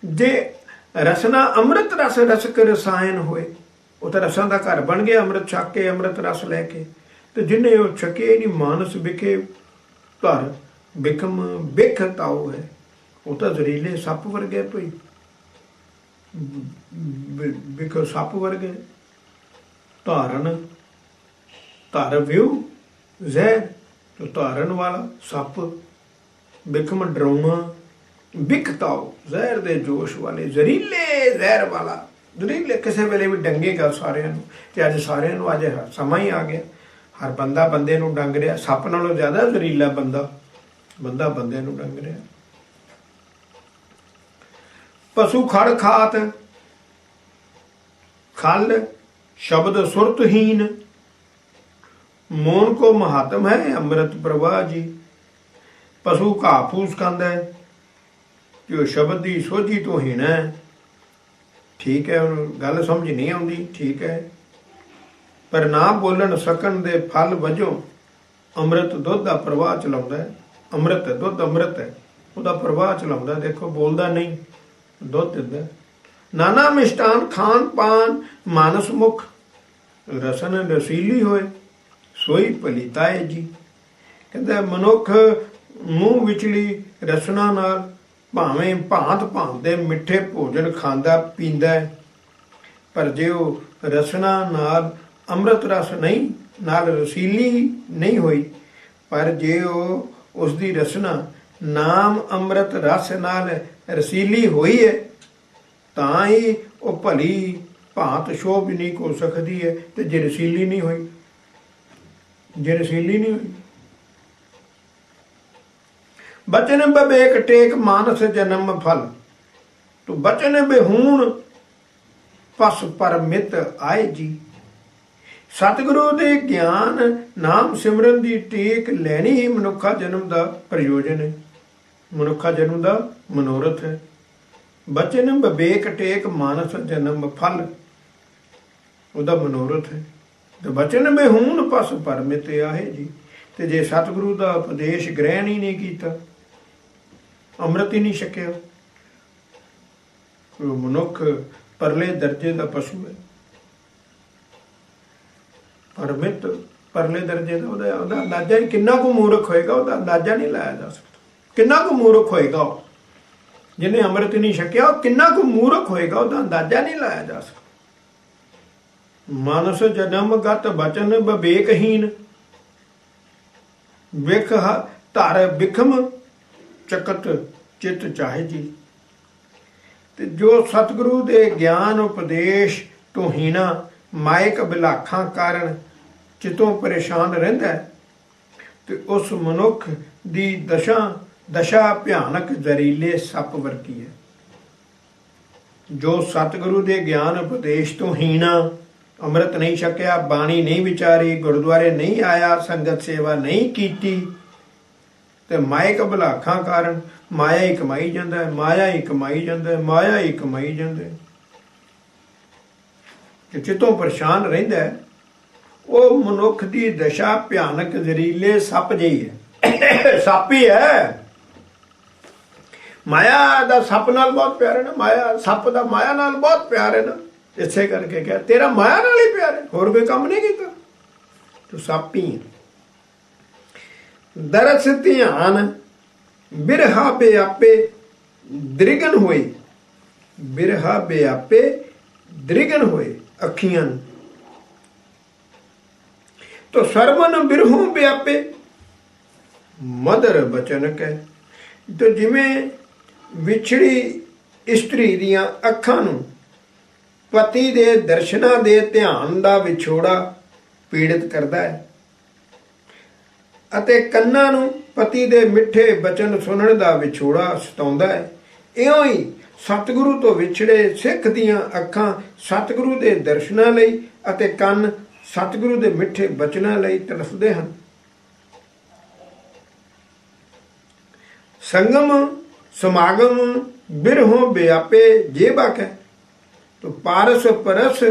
ਜੇ ਰਸਨਾ ਅੰਮ੍ਰਿਤ ਰਸ ਰਸਕ ਰਸਾਇਣ ਹੋਏ, ਉਹ ਤਾਂ ਰਸਾਂ ਦਾ ਘਰ ਬਣ ਗਿਆ ਅੰਮ੍ਰਿਤ ਛਕ ਕੇ, ਅੰਮ੍ਰਿਤ ਰਸ ਲੈ ਕੇ। ਤੇ ਜਿਹਨੇ ਉਹ ਛਕੇ ਨਹੀਂ, ਮਾਨਸ ਵਿਖੇ ਧਰ ਬਿਖਮ ਬਿਖ ਤਾਉ ਹੈ, ਉਹ ਤਾਂ ਜ਼ਹਿਰੀਲੇ ਸੱਪ ਵਰਗੇ ਭਈ, ਬਿਖ ਸੱਪ ਵਰਗੇ। ਧਰ ਵਿਊ ਜ਼ਹਿਰ, तो ਧਾਰਨ ਵਾਲਾ ਸੱਪ, ਬਿਖਮ ਡਰਾਉਣਾ, ਬਿਖਤਾਓ ਜ਼ਹਿਰ ਦੇ ਜੋਸ਼ ਵਾਲੇ, ਜ਼ਹਿਰੀਲੇ ਜ਼ਹਿਰ ਵਾਲਾ। ਜ਼ਹਿਰੀਲੇ ਕਿਸੇ ਵੇਲੇ ਵੀ ਡੰਗੇਗਾ ਸਾਰਿਆਂ ਨੂੰ, ਤੇ ਅੱਜ ਸਾਰਿਆਂ ਨੂੰ ਅੱਜ ਸਮਾਂ ਹੀ ਆ ਗਿਆ, ਹਰ ਬੰਦਾ ਬੰਦੇ ਨੂੰ ਡੰਗ ਰਿਹਾ। ਸੱਪ ਨਾਲੋਂ ਜ਼ਿਆਦਾ ਜ਼ਹਿਰੀਲਾ ਬੰਦਾ ਬੰਦੇ ਨੂੰ ਡੰਗ ਰਿਹਾ। ਪਸ਼ੂ ਖੜ ਖਾਤ ਖਲ ਸ਼ਬਦ ਸੁਰਤਹੀਨ, ਮੋਨ ਕੋ ਮਹਾਤਮ ਹੈ ਅੰਮ੍ਰਿਤ ਪ੍ਰਵਾਹ ਜੀ। ਪਸ਼ੂ ਘਾਹ ਫੂਸ ਖਾਂਦਾ ਹੈ ਕਿ ਉਹ ਸ਼ਬਦ ਦੀ ਸੋਝੀ ਤੋਂ ਹੀਣਾ ਹੈ। ਠੀਕ ਹੈ, ਉਹਨੂੰ ਗੱਲ ਸਮਝ ਨਹੀਂ ਆਉਂਦੀ, ਠੀਕ ਹੈ, ਪਰ ਨਾ ਬੋਲਣ ਸਕਣ ਦੇ ਫਲ ਵਜੋਂ ਅੰਮ੍ਰਿਤ ਦੁੱਧ ਦਾ ਪ੍ਰਵਾਹ ਚਲਾਉਂਦਾ ਹੈ। ਅੰਮ੍ਰਿਤ ਦੁੱਧ ਅੰਮ੍ਰਿਤ ਹੈ, ਉਹਦਾ ਪ੍ਰਵਾਹ ਚਲਾਉਂਦਾ। ਦੇਖੋ ਬੋਲਦਾ ਨਹੀਂ, ਦੁੱਧ ਦਿੰਦਾ। ਨਾਨਾ ਮਿਸ਼ਟਾਨ ਖਾਨ ਪਾਨ ਮਾਨਸ ਮੁਖ, ਰਸਨ ਰਸੀਲੀ ਹੋਏ सोई भली ताए जी। कहता मनुख मूँह विचली रसना नाल भावें भांत भांत दे मिठे भोजन खांदा पींदा है, पर जे ਉਹ रसना नाल ਅੰਮ੍ਰਿਤ रस नहीं नाल रसीली नहीं होई, पर जे ਉਹ ਉਸ ਦੀ ਰਸਨਾ नाम ਅੰਮ੍ਰਿਤ रस नाल रसीली होई है, ਤਾਂ ਹੀ ਉਹ ਭਲੀ ਭਾਂਤ ਸ਼ੋਭਨੀ ਹੋ ਸਕਦੀ ਹੈ। ਤੇ ਜੇ ਰਸੀਲੀ ਨਹੀਂ ਹੋਈ, ਜੇ ਰਸੀਲੀ ਨਹੀਂ ਹੋਈ। बचन बबेक टेक मानस जन्म फल, तो बचन बेहूण पस पर मित आए जी। सतगुरु दे ज्ञान नाम सिमरन दी टेक लैनी ही मनुखा जन्म का प्रयोजन है, मनुखा जन्म का मनोरथ है। बचन बबेक टेक मानस जन्म फल ਉਹਦਾ मनोरथ है। तो बचन बेहूण पस पर मित आए जी। ਤੇ ਜੇ ਸਤਿਗੁਰੂ ਦਾ ਉਪਦੇਸ਼ ਗ੍ਰਹਿਣ ਹੀ ਨਹੀਂ ਕੀਤਾ, ਅੰਮ੍ਰਿਤ ਹੀ ਨਹੀਂ ਛਕਿਆ, ਉਹ ਮਨੁੱਖ ਪਰਲੇ ਦਰਜੇ ਦਾ ਪਸ਼ੂ ਹੈ। ਪਰਮਿਤ ਪਰਲੇ ਦਰਜੇ ਦਾ ਉਹਦਾ ਅੰਦਾਜ਼ਾ ਕਿੰਨਾ ਕੁ ਮੂਰਖ ਹੋਏਗਾ, ਉਹਦਾ ਅੰਦਾਜ਼ਾ ਨਹੀਂ ਲਾਇਆ ਜਾ ਸਕਦਾ। ਕਿੰਨਾ ਕੁ ਮੂਰਖ ਹੋਏਗਾ ਉਹ ਜਿਹਨੇ ਅੰਮ੍ਰਿਤ ਨਹੀਂ ਛਕਿਆ, ਉਹ ਕਿੰਨਾ ਕੁ ਮੂਰਖ ਹੋਏਗਾ, ਉਹਦਾ ਅੰਦਾਜ਼ਾ ਨਹੀਂ ਲਾਇਆ ਜਾ ਸਕਦਾ। ਮਾਨਸ ਜਨਮ ਗਤ ਬਚਨ ਬਵੇਕਹੀਨ, ਵਿਖ ਧਰ ਬਿਖਮ ਚਕਤ ਚਿਤ ਚਾਹੇ ਜੀ। ਤੇ ਜੋ ਸਤਿਗੁਰੂ ਦੇ ਗਿਆਨ ਉਪਦੇਸ਼ ਤੋਂ ਹੀਣਾ ਮਾਇਕ ਬਿਲਾਖਾਂ ਕਾਰਨ ਚਿਤੋਂ ਪਰੇਸ਼ਾਨ ਰਹਿੰਦਾ ਹੈ, ਤੇ ਉਸ ਮਨੁੱਖ ਦੀ ਦਸ਼ਾ ਭਿਆਨਕ ਜ਼ਹਿਰੀਲੇ ਸੱਪ ਵਰਗੀ ਹੈ। ਜੋ ਸਤਿਗੁਰੂ ਦੇ ਗਿਆਨ ਉਪਦੇਸ਼ ਤੋਂ ਹੀਣਾ, ਅੰਮ੍ਰਿਤ ਨਹੀਂ ਛਕਿਆ, ਬਾਣੀ ਨਹੀਂ ਵਿਚਾਰੀ, ਗੁਰਦੁਆਰੇ ਨਹੀਂ ਆਇਆ, ਸੰਗਤ ਸੇਵਾ ਨਹੀਂ ਕੀਤੀ, ਤੇ ਮਾਇਕ ਭੁਲਾਖਾਂ ਕਾਰਨ ਮਾਇਆ ਹੀ ਕਮਾਈ ਜਾਂਦਾ ਹੈ, ਮਾਇਆ ਹੀ ਕਮਾਈ ਜਾਂਦਾ ਹੈ, ਮਾਇਆ ਹੀ ਕਮਾਈ ਜਾਂਦਾ ਹੈ, ਤੇ ਚਿੱਤੋਂ ਪਰੇਸ਼ਾਨ ਰਹਿੰਦਾ ਹੈ। ਉਹ ਮਨੁੱਖ ਦੀ ਦਸ਼ਾ ਭਿਆਨਕ ਜ਼ਹਿਰੀਲੇ ਸੱਪ ਜਿਹੀ ਹੈ, ਸੱਪ ਹੀ ਹੈ। ਮਾਇਆ ਦਾ ਸੱਪ ਨਾਲ ਬਹੁਤ ਪਿਆਰ ਹੈ ਨਾ, ਮਾਇਆ ਸੱਪ ਦਾ ਮਾਇਆ ਨਾਲ ਬਹੁਤ ਪਿਆਰ ਹੈ ਨਾ, ਇਸੇ ਕਰਕੇ ਕਿਹਾ ਤੇਰਾ ਮਾਇਆ ਨਾਲ ਹੀ ਪਿਆਰ ਹੈ, ਹੋਰ ਕੋਈ ਕੰਮ ਨਹੀਂ ਕੀਤਾ, ਤੂੰ ਸੱਪ ਹੀ ਹੈ। ਦਰਸ ਧਿਆਨ ਬਿਰਹਾ ਬੇਆਪੇ ਦ੍ਰਿਗਨ ਹੋਏ, ਬਿਰਹਾ ਬੇਆਪੇ ਦ੍ਰਿਗਨ ਹੋਏ ਅੱਖੀਆਂ ਨੂੰ, ਤੋ ਸਰਵਨ ਬਿਰਹੋਂ ਬੇਆਪੇ ਮਦਰ ਬਚਨ ਕਹਿ। ਤੇ ਜਿਵੇਂ ਵਿਛੜੀ ਇਸਤਰੀ ਦੀਆਂ ਅੱਖਾਂ ਨੂੰ ਪਤੀ ਦੇ ਦਰਸ਼ਨਾਂ ਦੇ ਧਿਆਨ ਦਾ ਵਿਛੋੜਾ ਪੀੜਿਤ ਕਰਦਾ ਹੈ, ਅਤੇ ਕੰਨਾਂ ਨੂੰ ਪਤੀ ਦੇ ਮਿੱਠੇ ਬਚਨ ਸੁਣਨ ਦਾ ਵਿਛੋੜਾ ਸਤਾਉਂਦਾ ਹੈ, ਇਉਂ ਹੀ ਸਤਿਗੁਰੂ ਤੋਂ ਵਿਛੜੇ ਸਿੱਖ ਦੀਆਂ ਅੱਖਾਂ ਸਤਿਗੁਰੂ ਦੇ ਦਰਸ਼ਨਾਂ ਲਈ ਅਤੇ ਕੰਨ ਸਤਿਗੁਰੂ ਦੇ ਮਿੱਠੇ ਬਚਨਾਂ ਲਈ ਤੜਫਦੇ ਹਨ। ਸੰਗਮ ਸਮਾਗਮ ਬਿਰਹੋਂ ਬਿਆਪੇ ਜੇ ਬਾਕੈ, तो पारस परस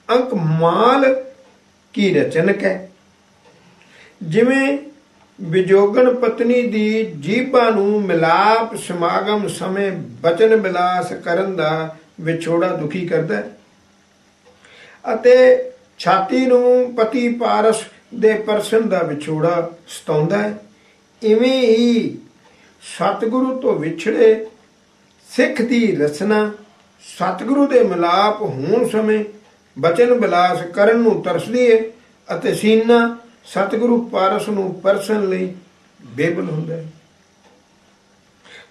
अंक माल की रचन कै। जिवें विजोगन पत्नी दी जीभा नूं मिलाप समागम समय बचन विलास करन दा विछोड़ा दुखी करदा है, अते छाती नूं पति पारस दे परसन दा विछोड़ा सताउंदा है। इवें ही सतगुरु तो विछड़े सिख दी रसना सतगुरु ਦੇ ਮਿਲਾਪ ਹੋਣ ਸਮੇਂ ਬਚਨ ਵਿਲਾਸ ਕਰਨ ਨੂੰ ਤਰਸਦੀ ਹੈ, ਅਤੇ ਸੀਨਾ ਸਤਿਗੁਰੂ ਪਾਰਸ ਨੂੰ ਪਰਸਨ ਲਈ ਬੇਬਲ ਹੁੰਦਾ ਹੈ।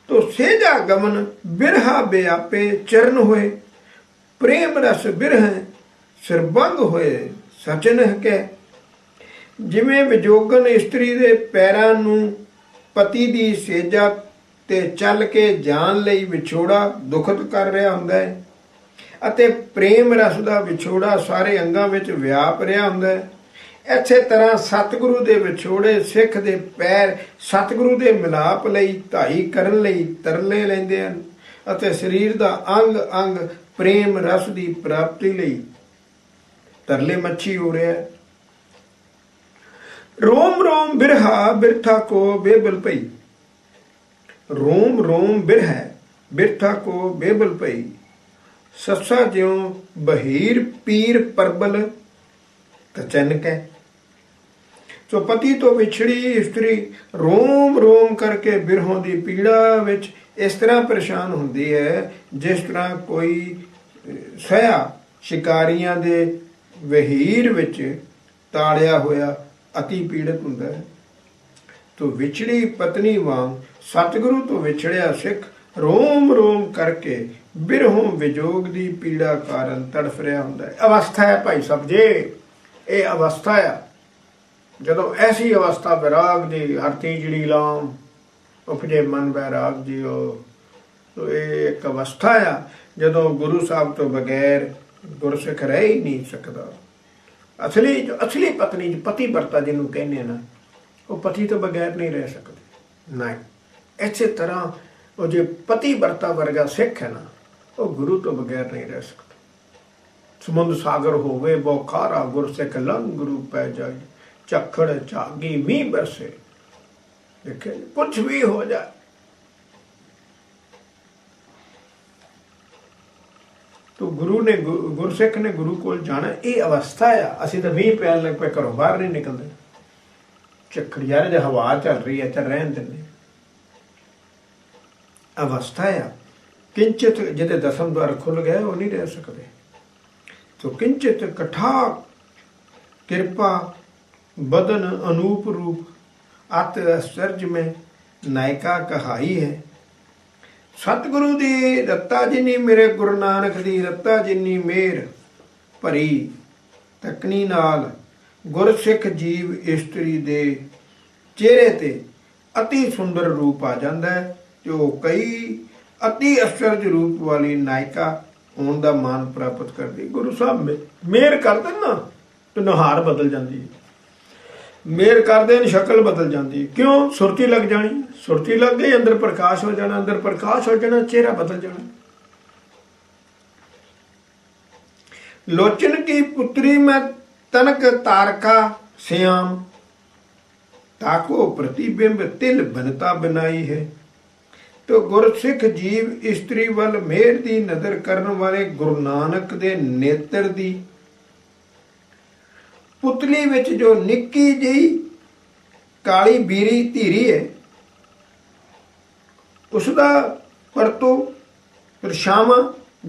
ਤੋ ਸੇਜਾ ਗਮਨ ਬਿਰਹਾ ਬਿਆਪੇ ਚਰਨ ਹੋਏ, ਪ੍ਰੇਮ ਰਸ ਬਿਰਹ ਸਰਬੰਗ ਹੋਏ ਸਚਨ ਕਹਿ। ਜਿਵੇਂ ਵਿਜੋਗਨ ਇਸਤਰੀ ਦੇ ਪੈਰਾਂ ਨੂੰ ਪਤੀ ਦੀ ਸੇਜਾ ਤੇ ਚੱਲ ਕੇ ਜਾਣ ਲਈ ਵਿਛੋੜਾ ਦੁਖਤ ਕਰ ਰਿਹਾ ਹੁੰਦਾ ਹੈ, ਅਤੇ ਪ੍ਰੇਮ ਰਸ ਦਾ ਵਿਛੋੜਾ ਸਾਰੇ ਅੰਗਾਂ ਵਿੱਚ ਵਿਆਪ ਰਿਹਾ ਹੁੰਦਾ ਹੈ। ਇਸੇ ਤਰ੍ਹਾਂ ਸਤਿਗੁਰੂ ਦੇ ਵਿਛੋੜੇ ਸਿੱਖ ਦੇ ਪੈਰ ਸਤਿਗੁਰੂ ਦੇ ਮਿਲਾਪ ਲਈ ਧਾਈ ਕਰਨ ਲਈ ਤਰਲੇ ਲੈਂਦੇ ਹਨ, ਅਤੇ ਸਰੀਰ ਦਾ ਅੰਗ ਅੰਗ ਪ੍ਰੇਮ ਰਸ ਦੀ ਪ੍ਰਾਪਤੀ ਲਈ ਤਰਲੇ ਮੱਛੀ ਹੋ ਰਿਹਾ ਹੈ। ਰੋਮ ਰੋਮ ਬਿਰਹਾ ਬਿਰਥਾ ਕੋ ਬੇਬਲ ਪਈ, रोम रोम बिरह बिरथा को बेबल पई। ससा ज्यों बहीर पीर परबल कचन कै। ਸੋ ਪਤੀ ਤੋਂ ਵਿਛੜੀ ਇਸਤਰੀ ਰੋਮ ਰੋਮ ਕਰਕੇ ਬਿਰਹੋਂ ਦੀ ਪੀੜਾ ਵਿੱਚ ਇਸ ਤਰ੍ਹਾਂ ਪਰੇਸ਼ਾਨ ਹੁੰਦੀ ਹੈ ਜਿਸ ਤਰ੍ਹਾਂ ਕੋਈ ਸਹਿਆ ਸ਼ਿਕਾਰੀਆਂ ਦੇ ਵਹੀਰ ਵਿੱਚ ਤਾੜਿਆ ਹੋਇਆ ਅਤੀ ਪੀੜਤ ਹੁੰਦਾ ਹੈ। ਤੋ ਵਿਛੜੀ ਪਤਨੀ ਵਾਂਗ ਸਤਿਗੁਰੂ ਤੋਂ ਵਿਛੜਿਆ ਸਿੱਖ ਰੋਮ ਰੋਮ ਕਰਕੇ ਬਿਰਹੋਂ ਵਿਜੋਗ ਦੀ ਪੀੜਾ ਕਾਰਨ ਤੜਫ ਰਿਹਾ ਹੁੰਦਾ ਹੈ। ਅਵਸਥਾ ਹੈ ਭਾਈ ਸਾਹਿਬ ਜੀ, ਇਹ ਅਵਸਥਾ ਆ। ਜਦੋਂ ਐਸੀ ਅਵਸਥਾ ਵਿਰਾਗ ਦੀ ਹਰਤੀ ਜਿਹੜੀ ਲਾਮ ਉਪਜੇ ਮਨ ਵੈਰਾਗ ਜੀਓ, ਤੋ ਇਹ ਇੱਕ ਅਵਸਥਾ ਆ ਜਦੋਂ ਗੁਰੂ ਸਾਹਿਬ ਤੋਂ ਬਗੈਰ ਗੁਰਸਿੱਖ ਰਹਿ ਹੀ ਨਹੀਂ ਸਕਦਾ। ਅਸਲੀ ਪਤਨੀ ਪਤੀ ਵਰਤਾ ਜਿਹਨੂੰ ਕਹਿੰਦੇ ਨਾ, ਉਹ ਪਤੀ ਤੋਂ ਬਗੈਰ ਨਹੀਂ ਰਹਿ ਸਕਦੇ। ਨਹੀਂ, ਇਸੇ ਤਰ੍ਹਾਂ ਉਹ ਜੇ ਪਤੀ ਵਰਤਾ ਵਰਗਾ ਸਿੱਖ ਹੈ ਨਾ, ਉਹ ਗੁਰੂ ਤੋਂ ਬਗੈਰ ਨਹੀਂ ਰਹਿ ਸਕਦਾ। ਸਮੁੰਦ ਸਾਗਰ ਹੋਵੇ ਬਹੁ ਖਾਰਾ, ਗੁਰਸਿੱਖ ਲੰਘ ਗੁਰੂ ਪੈ ਜਾਏ, ਝੱਖੜ ਝਾਗੀ ਮੀਂਹ ਬਰਸੇ। ਦੇਖੇ ਕੁਛ ਵੀ ਹੋ ਜਾਏ, ਤੋ ਗੁਰੂ ਨੇ ਗੁਰਸਿੱਖ ਨੇ ਗੁਰੂ ਕੋਲ ਜਾਣਾ। ਇਹ ਅਵਸਥਾ ਆ। ਅਸੀਂ ਤਾਂ ਮੀਂਹ ਪੈਣ ਲੱਗ ਪਏ, ਘਰੋਂ ਬਾਹਰ ਨਹੀਂ ਨਿਕਲਦੇ। ਝੱਖੜ ਯਾਰ ਜੇ ਹਵਾ ਚੱਲ ਰਹੀ ਹੈ ਤਾਂ ਰਹਿਣ ਦਿੰਦੇ। ਅਵਸਥਾ ਆ। ਕਿੰਚਿਤ ਜਿਹਦੇ ਦਸਮ ਦੁਆਰ ਖੁੱਲ ਗਏ ਉਹ ਨਹੀਂ ਰਹਿ ਸਕਦੇ। ਤੋ ਕਿੰਚਿਤ ਕਠਾ ਕਿਰਪਾ बदन अनूप रूप अत आश्चर्य में नायका कहाई है। सतगुरु दी रत्ता जिन्नी मेरे गुरु नानक दी रत्ता जिन्नी मेर भरी तकनी नाल गुरसिख जीव इस्त्री दे चेहरे ते अति सुंदर रूप आ जाता है, जो कई अति आश्चर्य रूप वाली नायका होने का मान प्राप्त करती। गुरु साहब मेहर कर देन ना तो नहार बदल जाती है। मेहर कर देन शक्ल बदल जाती। क्यों? सुरती लग जानी। सुरती लग गई, अंदर प्रकाश हो जाना, अंदर प्रकाश हो जाना, चेहरा बदल जाना। लोचन की पुत्री में तनक तारका श्याम, ताको प्रतिबिंब तिल बनता बनाई है। तो गुरसिख जीव इस्त्री वल मेहर दी नजर करने वाले गुरु नानक दे नेत्र दी पुतली विच जो निक्की जी काली बीरी धीरी है, उसका परतो परछावां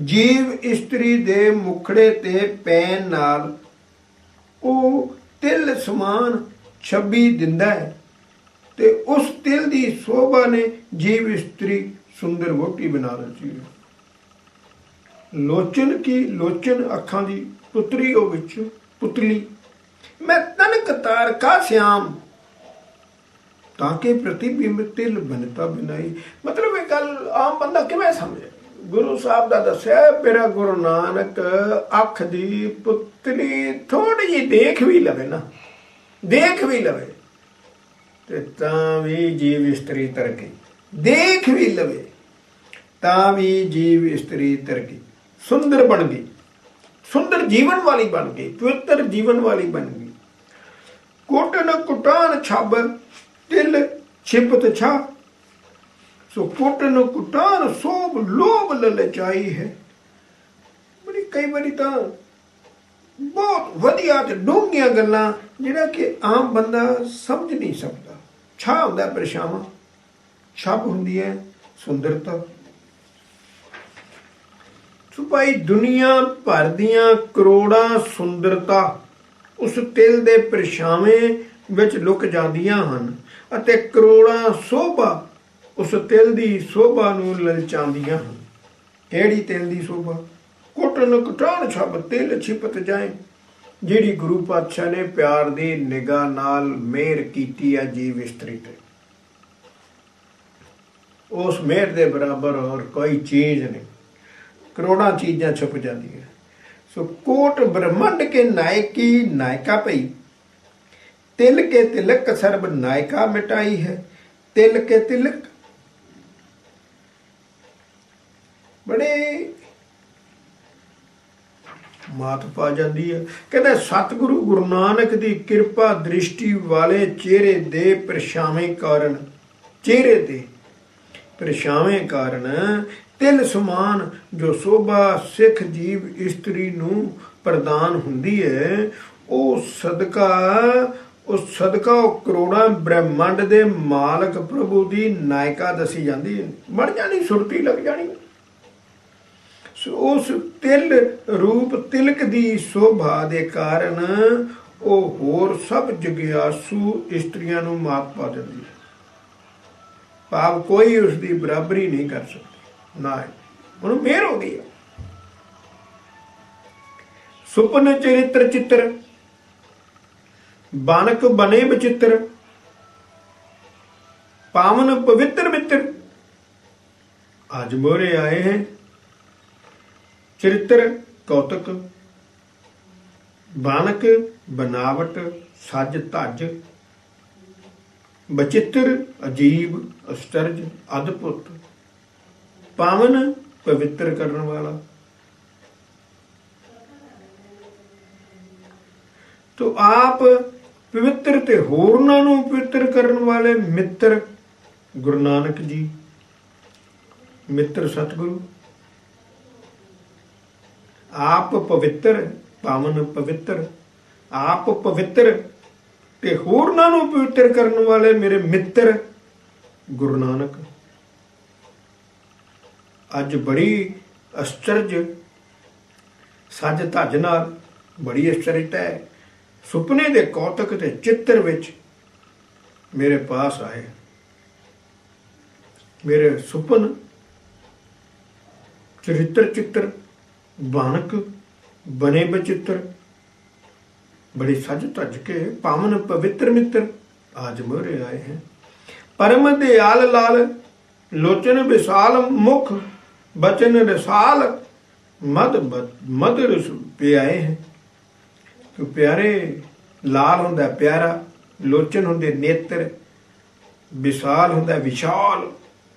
जीव इस्त्री दे मुखड़े ते पैन नाल ओ तिल समान छबी दिंदा है, ते उस तिल दी शोभा ने जीव इस्त्री सुंदर वोटी बना रही है। लोचन की लोचन अखां दी पुत्री ओ विच पुतली मैं तनक तारका श्याम, ताके प्रतिबिंब तिल बनता बनाई। मतलब एक गल आम बंदा किवें समझे? गुरु साहब दा दस्या मेरा गुरु नानक अख दी पुतली थोड़ी जी देख भी लवे ना, देख भी लवे ते तां भी जीव इस्त्री तर गई। देख भी लवे तां भी जीव इस्त्री तर गई, सुंदर बन गई, सुंदर जीवन वाली बन गई, पवित्र जीवन वाली बन गई। कोटन कुटान छब तिल छिपत छा, सो कोटन कुटान सोभ लोभ ललचाई है। बड़ी कई बारी तो बहुत वधिया ते डूंघियां गल्लां जिहड़ा कि आम बंदा समझ नहीं सकता। छा हुंदा परछावां, छप हुंदी है सुंदरता। सो भाई दुनिया भर दियां करोड़ां सुंदरता उस तिल दे परछावें विच लुक जांदियां हन अते करोड़ां शोभा उस तिल दी शोभा नूं ललचांदियां हन। किहड़ी तिल दी शोभा? कोटन कटान छब तिल छिपत जाए, जिहड़ी गुरु पातशाह ने प्यार दी निगाह नाल मेहर कीती है जीव इस्त्री ते। उस मेहर दे बराबर और कोई चीज नहीं, करोड़ां चीज़ां छुप जांदियां। सो कोट ब्रह्मंड के नायकी नायका पई, तिल के तिलक सर्ब नायका मिटाई है। तिल के तिलक बड़े मात पा जाती है। कहते सतगुरु गुरु नानक दी कृपा दृष्टि वाले चेहरे दे परछावें कारण, चेहरे दे परछावें कारण तिल समान जो शोभा सिख जीव इस्त्री नूं प्रदान हुंदी है, ओ सदका उस सदका वो करोड़ां ब्रह्मंड दे मालक प्रभु दी नायका दसी जाती है, बन जानी सुरती लग जानी। उस तिल रूप तिलक दी शोभा दे कारण वो होर सब जगियासू इस्त्रियां नूं मात पा दिंदी है। भाव कोई उसकी बराबरी नहीं कर सकती, ना उन्होंने मेहर हो गई है। सुपन चरित्र चित्र बानक बने बचित्र, पावन पवित्र मित्र आज मोरे आए हैं। चरित्र कौतक, बानक बनावट सज धज, बचित्र अजीब आश्चर्य अद्भुत, पावन पवित्र करने वाला। तो आप पवित्र ते होरनां नूं पवित्र करने वाले मित्र गुरु नानक जी, मित्र सतगुरु। आप पवित्र पावन पवित्र, आप पवित्र ते होरनां नूं पवित्र करने वाले मेरे मित्र गुरु नानक। अज बड़ी आश्चर्य सज धज नाल बड़ी आश्चर्यता है, सुपने दे कौतक ते चित्र विच मेरे पास आए। मेरे सुपन चरित्र चित्र बानक बने बचित्र, बड़ी सज धज के पावन पवित्र मित्र आज मोरे आए हैं। परम दयाल लाल लोचन विशाल मुख, बचन रसाल मद मद रस पे आए हैं। तो प्यारे लाल हुंदा प्यारा, लोचन हुंदे नेत्र, विशाल हुंदा विशाल,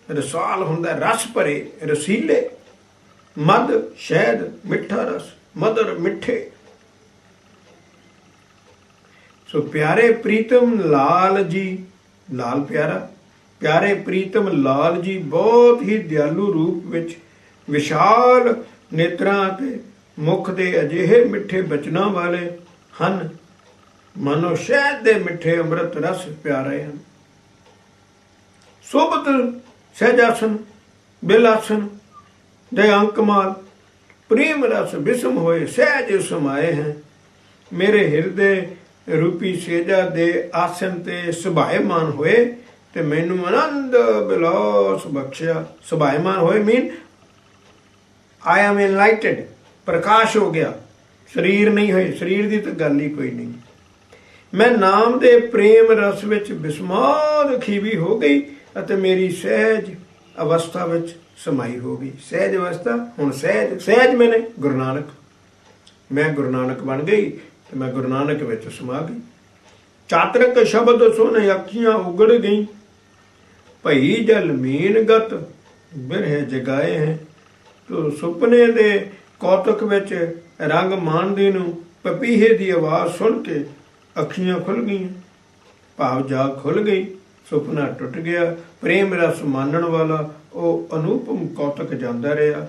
रसाल हुंदा रस भरे रसीले, मद शहद मिठा रस, मधुर मिठे। सो प्यारे प्रीतम लाल जी, लाल प्यारा, प्यारे प्रीतम लाल जी बहुत ही दयालु रूप विच विशाल नेत्रां ते मुख दे अजिहे मिठे बचनां वाले हन, मानो शहद दे मिठे अमृत रस प्यारे हैं। सोबत सहजासन बिलासन दयांग कमाल, प्रेम रस विषम होए सहज समाए हैं। मेरे हृदय रूपी सेजा दे आसन ते सुभायमान होए ते मैनू आनंद बिलास बख्शिया। सुभायमान होए मीन आई एम एनलाइटेड, प्रकाश हो गया, शरीर नहीं होए, शरीर की तो गल ही कोई नहीं। मैं नाम दे प्रेम रस विच बिस्माद खीवी हो गई अते मेरी सहज अवस्था विच समाई हो गई। सहज अवस्था हुण सहज, सहज मैंने गुरु नानक, मैं गुरु नानक बन गई तो मैं गुरु नानक विच समा गई। चातरक शब्द सुन अखियां उगड़ गई, भई जल मीन गत बिरह जगाए हैं। तो सुपने दे कौतक विच रंग मानदी नूं पपीहे दी आवाज़ सुन के अखियां खुल गई, भाव जाग खुल गई, सुपना टुट गया। प्रेम रस मानण वाला वो अनुपम कौतक जांदा रहा।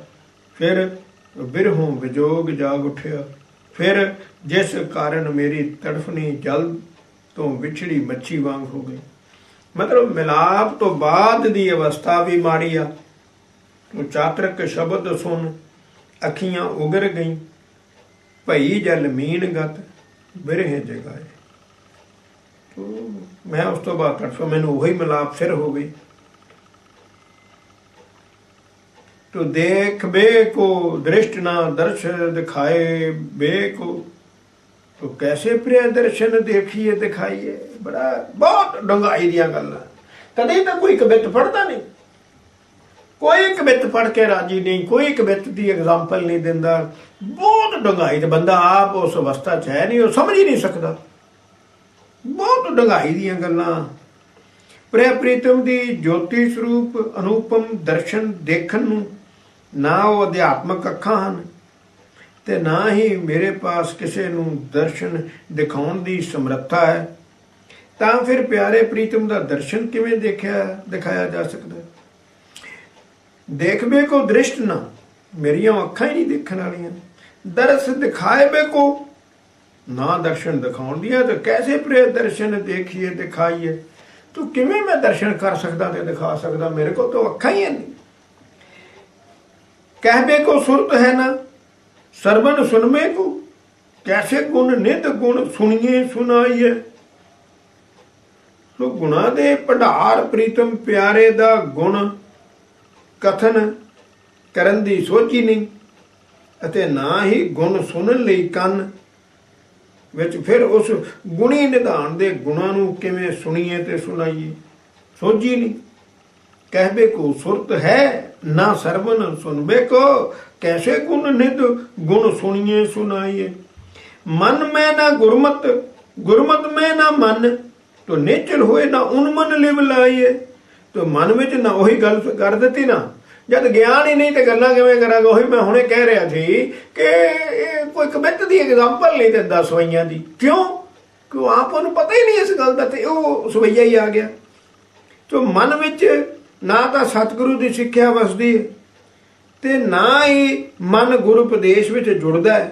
फिर बिरहों विजोग जाग उठिया, फिर जिस कारण मेरी तड़फनी जल तो विछड़ी मच्छी वांग हो गई। मतलब मिलाप तो बाद दी अवस्था भी माड़ी आ। तो चातरक शब्द सुन अखियां उगर गई, भई जल मीन गत बिरह जगाए। तो मैं उस तो बाद तड़फा, मैनू वही मिलाप फिर हो गई। तो देख बे को दृष्ट ना दर्श दिखाए बे को, तो कैसे प्रिय दर्शन देखिए दिखाइए। बड़ा बहुत डंगाई दियां गल्लां। कदे तो कोई कवित पढ़ता नहीं, कोई कवित पढ़ के राजी नहीं, कोई कवित की एग्जाम्पल नहीं दिंदा। बहुत डंगाई, तो बंदा आप उस अवस्था च है नहीं, वो समझ ही नहीं सकता। बहुत डंगाई दियां गल्लां। प्रिय प्रीतम दी ज्योति स्वरूप अनुपम दर्शन देखण नूं ना वो अध्यात्मक अखां हन ते ना ही मेरे पास किसी नूं दर्शन दिखाउण दी समर्था है। तां फिर प्यारे प्रीतम दा दर्शन किवें दिखाया जा सकदा? देखबे को दृष्ट ना, मेरियां अखां ही नहीं देखण वालियां। दरस दिखाए बे को, ना दर्शन दिखाउण दिया तो कैसे प्रिय दर्शन देखिए दिखाइए। तो किवें मैं दर्शन कर सकदा ते दिखा सकदा, मेरे को तो अखां ही है नहीं। कहबे को सुरत है ना सरवन सुनबे को, कैसे गुण नित गुण सुनिए सुनाइए। तो गुणा दे भंडार प्रीतम प्यारे दा गुण कथन करन दी सोची नहीं, ਅਤੇ ਨਾ ਹੀ ਗੁਣ ਸੁਣਨ ਲਈ ਕੰਨ ਵਿੱਚ। ਫਿਰ ਉਸ ਗੁਣੀ ਨਿਧਾਨ ਦੇ ਗੁਣਾਂ ਨੂੰ ਕਿਵੇਂ ਸੁਣੀਏ ਤੇ ਸੁਣਾਈਏ, ਸੋਝੀ ਨਹੀਂ। कहबे को सुरत है ना सरवन सुनबे को, कैसे गुण निध गुण सुनिए सुनाइए। मन में ना गुरमत गुरमत में ना मन, तो नेचर होए ना उन्मन लिव लाइए। तो मन में ना वही गल कर देती ना, जद ज्ञान ही नहीं तो गल्लां किवें करांगा। ਉਹੀ मैं हुणे कह रहा थी कि कोई कवित दी एग्जाम्पल नहीं दिंदा सवैयां दी। क्यों कि आप ਉਹਨੂੰ पता ही नहीं इस गल दा, ते ਉਹ सवैया ही आ गया। तो मन विच ना तो सतगुरु की सिक्ख्या वसदी है ते ना ही मन गुरु उपदेश विच जुड़दा है।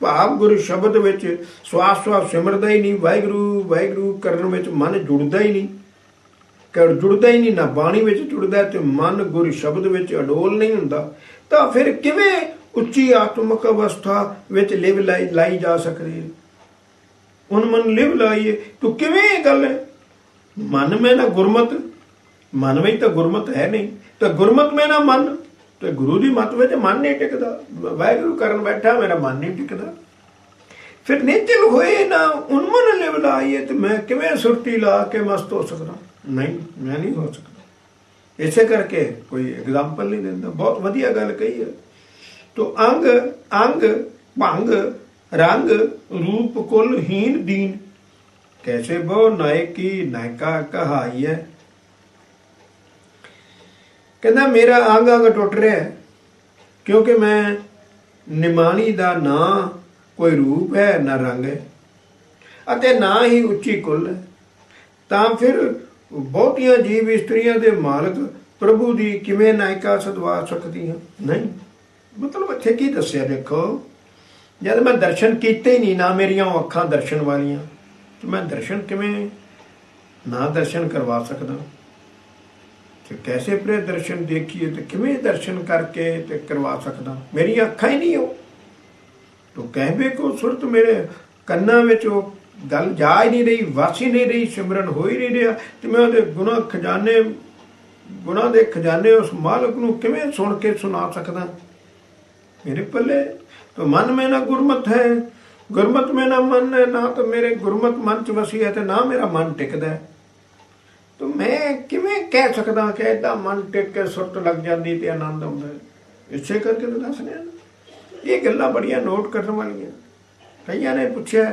भाव गुरु शब्द विच श्वास श्वास सिमरदा ही नहीं, वाहिगुरू वाहिगुरू करन विच मन जुड़दा ही नहीं, जुड़दा ही नहीं। ना बाणी विच जुड़दा ते मन गुरु शब्द विच अडोल नहीं हुंदा। तां फिर किवें उच्ची आत्मक अवस्था विच लिव लाई जा सकदी है। उन्मन लिव लाइए, तो किवें गल है। मन में ना गुरमत, मन में तो गुरमत है नहीं, तो गुरमत में ना मन, तो गुरु की मत में मन नहीं टिकता। वाहिगुरू करन बैठा मेरा मन नहीं टिकता। फिर निचल होए ना उन्मन लिव लाइए, तो मैं किवें सुरती ला के मस्त हो सकता। नहीं, मैं नहीं हो सकता। इसे करके कोई एग्जाम्पल नहीं देता। बहुत वधिया गल कही है। तो अंग अंग भंग रंग रूप कुल हीन दीन, कैसे बहु नायकी नायका कहाई है। कहना मेरा अंग अंग टुट रहा है, क्योंकि मैं निमाणी दा ना कोई रूप है ना रंग है, अते ना ही उच्ची कुल है। तां फिर बहुतियां जीव इस्त्रियां दे मालक प्रभु दी किवें नायका सदवा सकदी हैं। नहीं, मतलब इत्थे की दस्सिया देखो, जद मैं दर्शन कीते ही नहीं, ना मेरियां अखां दर्शन वालियां, तो मैं दर्शन किवें ना दर्शन करवा सकदा। तो कैसे प्रिय दर्शन देखिए, तो किवें दर्शन करके ते करवा सकदा, मेरी अखां ही नहीं हो। तो कहबे को सुरत मेरे कन्ना विच गल जा ही नहीं रही, वस ही नहीं रही, सिमरन हो ही नहीं रहा। तो मैं उहदे गुणा खजाने गुणा दे खजाने उस मालक नूं किवें सुन के सुना सकदा मेरे पल्ले। तो मन में ना गुरमत है, गुरमत में ना मन है, ना तो मेरे गुरमत मन च वसी है, तो ना मेरा मन टिकदा है। तो मैं किवें कह सकदा कि इदां मन टिक के सुरत लग जाती ते आनंद आउंदा है। इसे करके तो दसने ये गल्लां बड़ियां नोट करन वालियां। कईयां ने पुछया,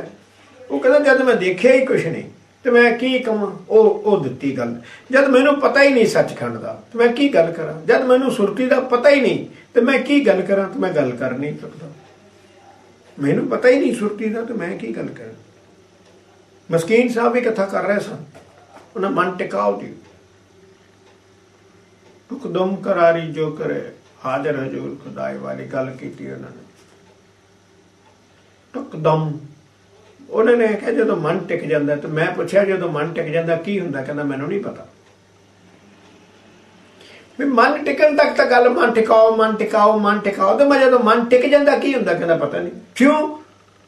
वो कहता जद मैं देखिया ही कुछ नहीं तो मैं की कवां। ਉਹ ਦਿੱਤੀ गल, जद मैनू पता ही नहीं सचखंड का तो मैं की गल करा। जद मैनू सुरती का पता ही नहीं तो मैं की गल करा, तो मैं गल कर नहीं सकता। मैनू पता ही नहीं सुरती का तो मैं की गल करा। मस्कीन साहब भी कथा कर रहे सन, उन्हें मन टिकाओ दी। टुकदम करारी जो करे हाजिर हजूर खुदाई वाली गल की उन्होंने। टुकदम उन्होंने कहा जो मन टिक जाता, तो मैं पूछा जो मन टिक जाता की होंदा, कहना मैनू नहीं पता। भी मन टिकन तक तो गल मन टिकाओ मन टिकाओ मन टिकाओ, तो मैं जो मन टिक जाता की होंदा, कहना पता नहीं। क्यों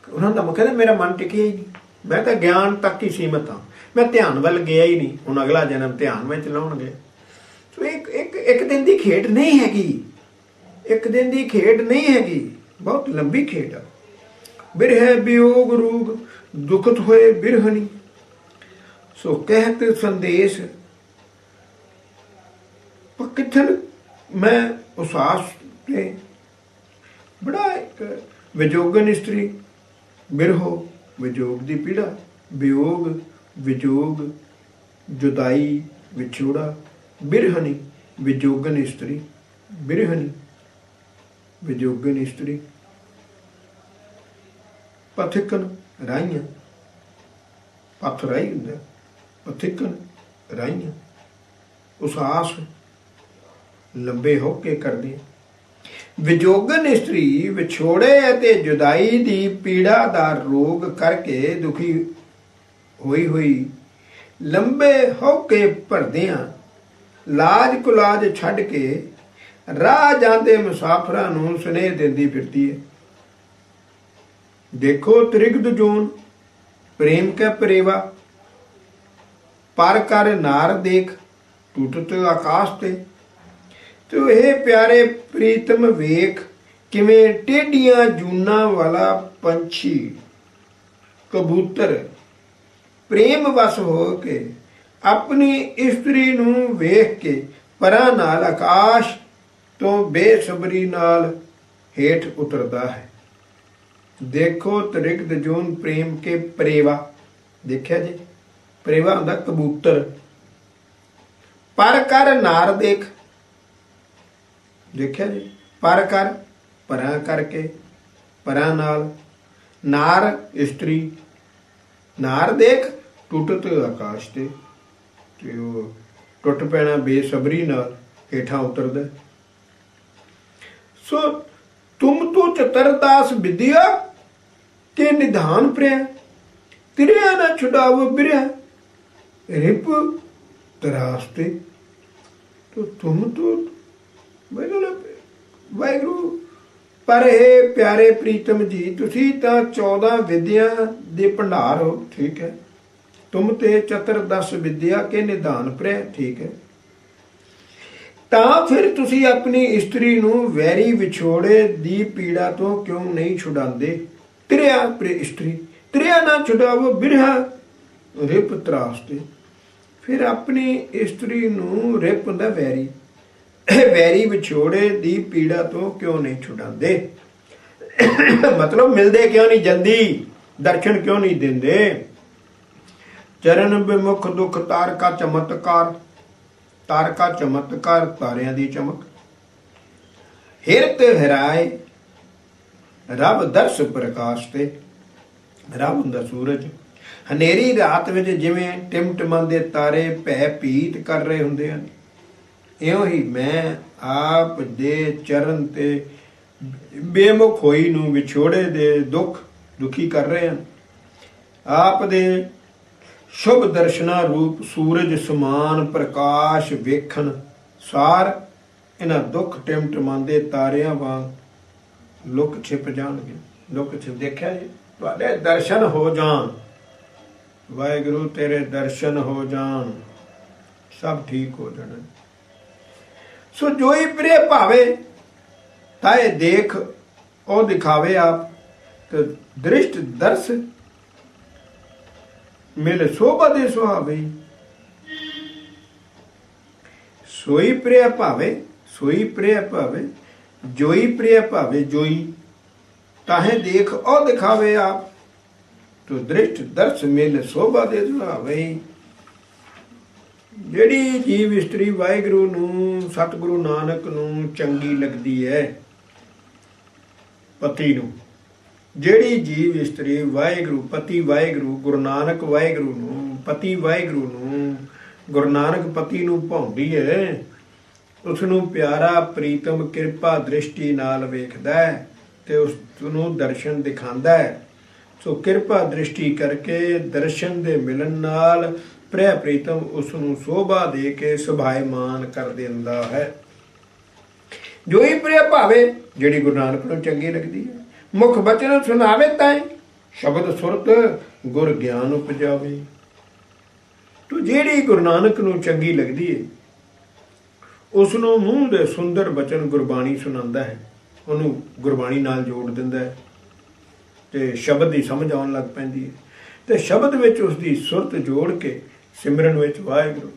उन्होंने कहना मेरा मन टिकिया ही नहीं, मैं तो ज्ञान तक ही सीमित हाँ, मैं ध्यान वाल गया ही नहीं। हुण अगला जन्म ध्यान में लाउणगे। तो एक दिन की खेड नहीं हैगी, एक दिन की खेड नहीं हैगी, बहुत लंबी खेड है। बिरह वियोग रूग दुखत होए बिरहनी, सो कहत संदेश किथन मैं उसास ने। बड़ा एक विजोगन स्त्री, बिरहो विजोग की पीड़ा, वियोग विजोग जुदाई विछोड़ा, बिरहनी विजोगन स्त्री, बिरहनी विजोगन स्त्री। पथिकन राइयां, पथ राही हुंदा, पथिकन राइयां, उस आस लंबे होके करदे। ਵਿਜੋਗਨ ਇਸਤਰੀ ਵਿਛੋੜੇ ਅਤੇ ਜੁਦਾਈ ਦੀ ਪੀੜਾ ਦਾ ਰੋਗ ਕਰਕੇ ਦੁਖੀ ਹੋਈ ਲੰਬੇ ਹੌਕੇ ਭਰਦਿਆਂ ਲਾਜ ਕੁਲਾਜ ਛੱਡ ਕੇ ਰਾਹ ਜਾਂਦੇ ਮੁਸਾਫਰਾਂ ਨੂੰ ਸੁਨੇਹ ਦਿੰਦੀ ਫਿਰਦੀ ਹੈ। ਦੇਖੋ ਤ੍ਰਿਗਦ ਜੋਨ ਪ੍ਰੇਮ ਕੈ ਪਰੇਵਾ, ਪਰ ਕਰ ਨਾਰ ਦੇਖ ਟੁੱਟਤ ਆਕਾਸ਼ ਤੇ। ਤੋ ਇਹ ਪਿਆਰੇ ਪ੍ਰੀਤਮ ਵੇਖ ਕਿਵੇਂ ਟੇਢੀਆਂ ਜੂਨਾਂ ਵਾਲਾ ਪੰਛੀ ਕਬੂਤਰ ਪ੍ਰੇਮ ਵਸ ਹੋ ਕੇ ਆਪਣੀ ਇਸਤਰੀ ਨੂੰ ਵੇਖ ਕੇ ਪਰਾਂ ਨਾਲ ਆਕਾਸ਼ ਤੋਂ ਬੇਸਬਰੀ ਨਾਲ ਹੇਠ ਉਤਰਦਾ ਹੈ। ਦੇਖੋ ਤ੍ਰਿਗਦ ਜੂਨ ਪ੍ਰੇਮ ਕੇ ਪਰੇਵਾ, ਦੇਖਿਆ ਜੀ, ਪਰੇਵਾ ਹੁੰਦਾ ਕਬੂਤਰ। ਪਰ ਕਰ ਨਾਰ ਦੇਖ, ਦੇਖਿਆ ਜੀ, ਪਰ ਕਰ ਪਰਾਂ ਕਰਕੇ, ਪਰਾਂ ਨਾਲ, ਨਾਰ ਇਸਤਰੀ, ਨਾਰ ਦੇਖ ਟੁੱਟਤ ਆਕਾਸ਼ ਤੇ ਉਹ ਟੁੱਟ ਪੈਣਾ ਬੇਸਬਰੀ ਨਾਲ ਹੇਠਾਂ ਉਤਰਦਾ। ਸੋ ਤੁਮ ਤੋ ਚਤਰਦਾਸ ਵਿਦਿਆ ਕੇ ਨਿਧਾਨ ਪ੍ਰਿਆ, ਤਿਰਿਆ ਨਾ ਛੁਡਾਵ ਬਿਰਿਆ ਰਿਪ ਤਰਾਸਤੇ। ਤੋ ਤੁਮ ਤੋ ਵਾਹਿਗੁਰੂ, ਪਰ ਇਹ ਪਿਆਰੇ ਪ੍ਰੀਤਮ ਜੀ ਤੁਸੀਂ ਤਾਂ 14 ਵਿਦਿਆ ਦੇ ਭੰਡਾਰ ਹੋ, ਠੀਕ ਹੈ। ਤੁਮ ਤੇ ਚਤੁਰਦਸ ਵਿਦਿਆ ਕੇ ਨਿਧਾਨ ਪ੍ਰਿਆ, ਠੀਕ ਹੈ। ਤਾਂ ਫਿਰ ਤੁਸੀਂ ਆਪਣੀ ਇਸਤਰੀ ਨੂੰ ਵੈਰੀ ਵਿਛੋੜੇ ਦੀ ਪੀੜਾ ਤੋਂ ਕਿਉਂ ਨਹੀਂ ਛੁਡਾਉਂਦੇ? ਤ੍ਰਿਆ ਇਸਤਰੀ, ਤ੍ਰਿਆ ਨਾ ਛੁਡਾਵੋ ਬਿਰਹਾ ਰਿਪ ਤਰਾਸਤੇ। ਫਿਰ ਆਪਣੀ ਇਸਤਰੀ ਨੂੰ ਰਿਪ ਹੁੰਦਾ ਵੈਰੀ, ਵੈਰੀ ਵਿਛੋੜੇ ਦੀ ਪੀੜਾ ਤੋਂ ਕਿਉਂ ਨਹੀਂ ਛੁਡਾਉਂਦੇ? ਮਤਲਬ ਮਿਲਦੇ ਕਿਉਂ ਨਹੀਂ ਜਲਦੀ, ਦਰਸ਼ਨ ਕਿਉਂ ਨਹੀਂ ਦਿੰਦੇ? ਚਰਨ ਬਿਮੁਖ ਦੁਖ ਤਾਰਕਾ ਚਮਤਕਾਰ, ਤਾਰਕਾ ਚਮਤਕਾਰ ਤਾਰਿਆਂ ਦੀ ਚਮਕ। ਹਿਰਤ ਹਿਰਾਏ ਰੱਬ ਦਰਸ ਪ੍ਰਕਾਸ਼ ਤੇ, ਰੱਬ ਹੁੰਦਾ ਸੂਰਜ। ਹਨੇਰੀ ਰਾਤ ਵਿੱਚ ਜਿਵੇਂ ਟਿਮਟਮਾਉਂਦੇ ਤਾਰੇ ਭੈ ਭੀਤ ਕਰ ਰਹੇ ਹੁੰਦੇ ਹਨ, ਇਉਂ ਹੀ ਮੈਂ ਆਪ ਦੇ ਚਰਨ ਤੇ ਬੇਮੁਖ ਹੋਈ ਨੂੰ ਵਿਛੋੜੇ ਦੇ ਦੁਖੀ ਕਰ ਰਹੇ ਹਨ। ਆਪ ਦੇ ਸ਼ੁਭ ਦਰਸ਼ਨਾ ਰੂਪ ਸੂਰਜ ਸਮਾਨ ਪ੍ਰਕਾਸ਼ ਵੇਖਣ ਸਾਰ ਇਹਨਾਂ ਦੁੱਖ ਟਿਮਟਮਾਉਂਦੇ ਤਾਰਿਆਂ ਵਾਂਗ ਲੁਕ ਛਿਪ ਜਾਣਗੇ। ਲੁਕ ਛਿਪ, ਦੇਖਿਆ ਜੀ, ਤੁਹਾਡੇ ਦਰਸ਼ਨ ਹੋ ਜਾਣ, ਵਾਹਿਗੁਰੂ ਤੇਰੇ ਦਰਸ਼ਨ ਹੋ ਜਾਣ, ਸਭ ਠੀਕ ਹੋ ਜਾਣਾ। ਸੋ ਜੋਈ ਪ੍ਰਿय ਭਾਵੇ ਤਾਏ ਦੇਖ ਉਹ ਦਿਖਾਵੇ ਆਪ, ਤੇ ਦ੍ਰਿਸ਼ਟ ਦਰਸ ਮਿਲ ਸੋਭਾ ਦੇ ਸੁਹਾਵੇ। ਸੋਈ ਪ੍ਰਿय ਭਾਵੇ, ਸੋਈ ਪ੍ਰਿय ਭਾਵੇ, ਜੋਈ ਪ੍ਰਿय ਭਾਵੇ ਜੋਈ, ਤਾਹੇ ਦੇਖ ਉਹ ਦਿਖਾਵੇ ਆਪ, ਤੋ ਦ੍ਰਿਸ਼ਟ ਦਰਸ ਮਿਲ ਸੋਭਾ ਦੇ ਸੁਹਾਵੇ। ਜਿਹੜੀ ਜੀਵ ਇਸਤਰੀ ਵਾਹਿਗੁਰੂ ਨੂੰ, ਸਤਿਗੁਰੂ ਨਾਨਕ ਨੂੰ ਚੰਗੀ ਲੱਗਦੀ ਹੈ, ਪਤੀ ਨੂੰ, ਜਿਹੜੀ ਜੀਵ ਇਸਤਰੀ ਵਾਹਿਗੁਰੂ, ਪਤੀ ਵਾਹਿਗੁਰੂ, ਗੁਰੂ ਨਾਨਕ ਵਾਹਿਗੁਰੂ ਨੂੰ, ਪਤੀ ਵਾਹਿਗੁਰੂ ਨੂੰ, ਗੁਰੂ ਨਾਨਕ ਪਤੀ ਨੂੰ ਭਾਉਂਦੀ ਹੈ, ਉਸ ਨੂੰ ਪਿਆਰਾ ਪ੍ਰੀਤਮ ਕਿਰਪਾ ਦ੍ਰਿਸ਼ਟੀ ਨਾਲ ਵੇਖਦਾ ਹੈ ਤੇ ਉਸ ਨੂੰ ਦਰਸ਼ਨ ਦਿਖਾਉਂਦਾ ਹੈ। ਸੋ ਕਿਰਪਾ ਦ੍ਰਿਸ਼ਟੀ ਕਰਕੇ ਦਰਸ਼ਨ ਦੇ ਮਿਲਣ ਨਾਲ ਪ੍ਰਿਆ ਪ੍ਰੀਤਮ ਉਸ ਨੂੰ ਸੋਭਾ ਦੇ ਕੇ ਸੁਭਾਇਮਾਨ ਕਰ ਦਿੰਦਾ ਹੈ। ਜੋ ਹੀ ਪ੍ਰਿਆ ਭਾਵੇ, ਜਿਹੜੀ ਗੁਰੂ ਨਾਨਕ ਨੂੰ ਚੰਗੀ ਲੱਗਦੀ ਹੈ, ਮੁਖ ਬਚਨ ਸੁਣਾਵੇ ਤਾਏ ਸ਼ਬਦ ਸੁਰਤ ਗੁਰ ਗਿਆਨ ਉਪਜਾਵੇ। ਤੂੰ ਜਿਹੜੀ ਗੁਰੂ ਨਾਨਕ ਨੂੰ ਚੰਗੀ ਲੱਗਦੀ ਹੈ, ਉਸ ਨੂੰ ਮੂੰਹ ਦੇ ਸੁੰਦਰ ਬਚਨ ਗੁਰਬਾਣੀ ਸੁਣਾਉਂਦਾ ਹੈ, ਉਹਨੂੰ ਗੁਰਬਾਣੀ ਨਾਲ ਜੋੜ ਦਿੰਦਾ ਹੈ ਤੇ ਸ਼ਬਦ ਦੀ ਸਮਝ ਆਉਣ ਲੱਗ ਪੈਂਦੀ ਹੈ, ਤੇ ਸ਼ਬਦ ਵਿੱਚ ਉਸ ਦੀ ਸੁਰਤ ਜੋੜ ਕੇ ਸਿਮਰਨ ਵਿੱਚ ਵਾਹਿਗੁਰੂ,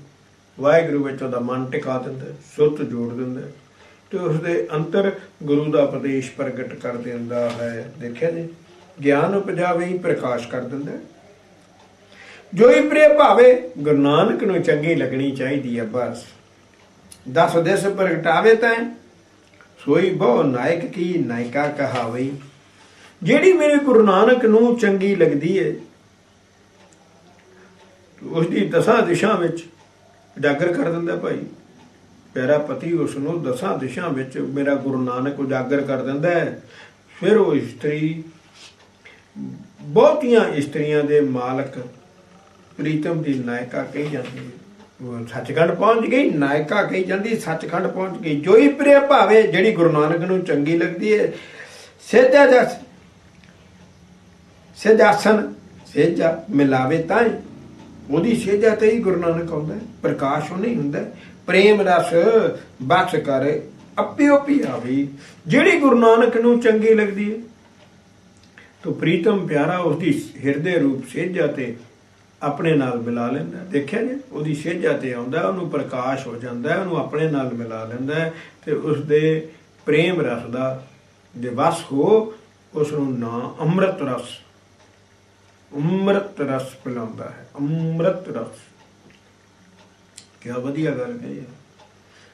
ਵਾਹਿਗੁਰੂ ਵਿੱਚ ਉਹਦਾ ਮਨ ਟਿਕਾ ਦਿੰਦਾ, ਸੁਰਤ ਜੋੜ ਦਿੰਦਾ ਤੇ ਉਸਦੇ ਅੰਤਰ ਗੁਰੂ ਦਾ ਉਪਦੇਸ਼ ਪ੍ਰਗਟ ਕਰ ਦਿੰਦਾ ਹੈ। ਦੇਖਿਆ ਜੀ, ਗਿਆਨ ਉਪਜਾਵੇ ਹੀ ਪ੍ਰਕਾਸ਼ ਕਰ ਦਿੰਦਾ। ਜੋ ਹੀ ਪ੍ਰਿय ਭਾਵੇ, ਗੁਰੂ ਨਾਨਕ ਨੂੰ ਚੰਗੀ ਲੱਗਣੀ ਚਾਹੀਦੀ ਹੈ। ਬਸ ਦਸ ਦਿਸ ਪ੍ਰਗਟਾਵੇ ਤਾਂ ਸੋਈ ਬਹੁ ਨਾਇਕ ਕੀ ਨਾਇਕਾ ਕਹਾਵਈ। ਜਿਹੜੀ ਮੇਰੇ ਗੁਰੂ ਨਾਨਕ ਨੂੰ ਚੰਗੀ ਲੱਗਦੀ ਹੈ, ਉਸਦੀ ਦਸਾਂ ਦਿਸ਼ਾ ਵਿੱਚ ਉਜਾਗਰ ਕਰ ਦਿੰਦਾ ਭਾਈ। ਪਿਆਰਾ ਪਤੀ ਉਸ ਨੂੰ ਦਸਾਂ ਦਿਸ਼ਾਂ ਵਿੱਚ ਮੇਰਾ ਗੁਰੂ ਨਾਨਕ ਉਜਾਗਰ ਕਰ ਦਿੰਦਾ ਹੈ। ਫਿਰ ਉਹ ਇਸਤਰੀ ਬਹੁਤੀਆਂ ਇਸਤਰੀਆਂ ਦੇ ਮਾਲਕ ਪ੍ਰੀਤਮ ਦੀ ਨਾਇਕਾ ਕਹੀ ਜਾਂਦੀ ਹੈ। ਉਹ ਸੱਚਖੰਡ ਪਹੁੰਚ ਗਈ, ਨਾਇਕਾ ਕਹੀ ਜਾਂਦੀ, ਸੱਚਖੰਡ ਪਹੁੰਚ ਗਈ। ਜੋ ਹੀ ਪ੍ਰਿਆ ਭਾਵੇ, ਜਿਹੜੀ ਗੁਰੂ ਨਾਨਕ ਨੂੰ ਚੰਗੀ ਲੱਗਦੀ ਹੈ। ਸੇਜਾਸਨ ਸੇਜਾ ਮਿਲਾਵੇ ਤਾਂ ਹੀ ਉਹਦੀ ਸੇਜਾ ਤੇ ਹੀ ਗੁਰੂ ਨਾਨਕ ਆਉਂਦਾ, ਪ੍ਰਕਾਸ਼ ਉਹ ਨਹੀਂ ਹੁੰਦਾ। ਪ੍ਰੇਮ ਰਸ ਬਸ ਕਰ ਆਪਿਓ ਪਿਆਵੀ, ਜਿਹੜੀ ਗੁਰੂ ਨਾਨਕ ਨੂੰ ਚੰਗੀ ਲੱਗਦੀ ਹੈ ਤੋ ਪ੍ਰੀਤਮ ਪਿਆਰਾ ਉਸਦੀ ਹਿਰਦੇ ਰੂਪ ਸੇਜਾ ਤੇ ਆਪਣੇ ਨਾਲ ਮਿਲਾ ਲੈਂਦਾ। ਦੇਖਿਆ ਜੀ, ਉਹਦੀ ਸੇਜਾ ਤੇ ਆਉਂਦਾ, ਉਹਨੂੰ ਪ੍ਰਕਾਸ਼ ਹੋ ਜਾਂਦਾ, ਉਹਨੂੰ ਆਪਣੇ ਨਾਲ ਮਿਲਾ ਲੈਂਦਾ ਤੇ ਉਸਦੇ ਪ੍ਰੇਮ ਰਸ ਦਾ ਜੇ ਵਸ ਹੋ, ਉਸ ਨੂੰ ਨਾਂ ਅੰਮ੍ਰਿਤ ਰਸ, ਅੰਮ੍ਰਿਤ ਰਸ ਪਿਲਾਉਂਦਾ ਹੈ। ਅੰਮ੍ਰਿਤ ਰਸ, ਕਿਆ ਵਧੀਆ ਗੱਲ ਕਹੀ ਹੈ।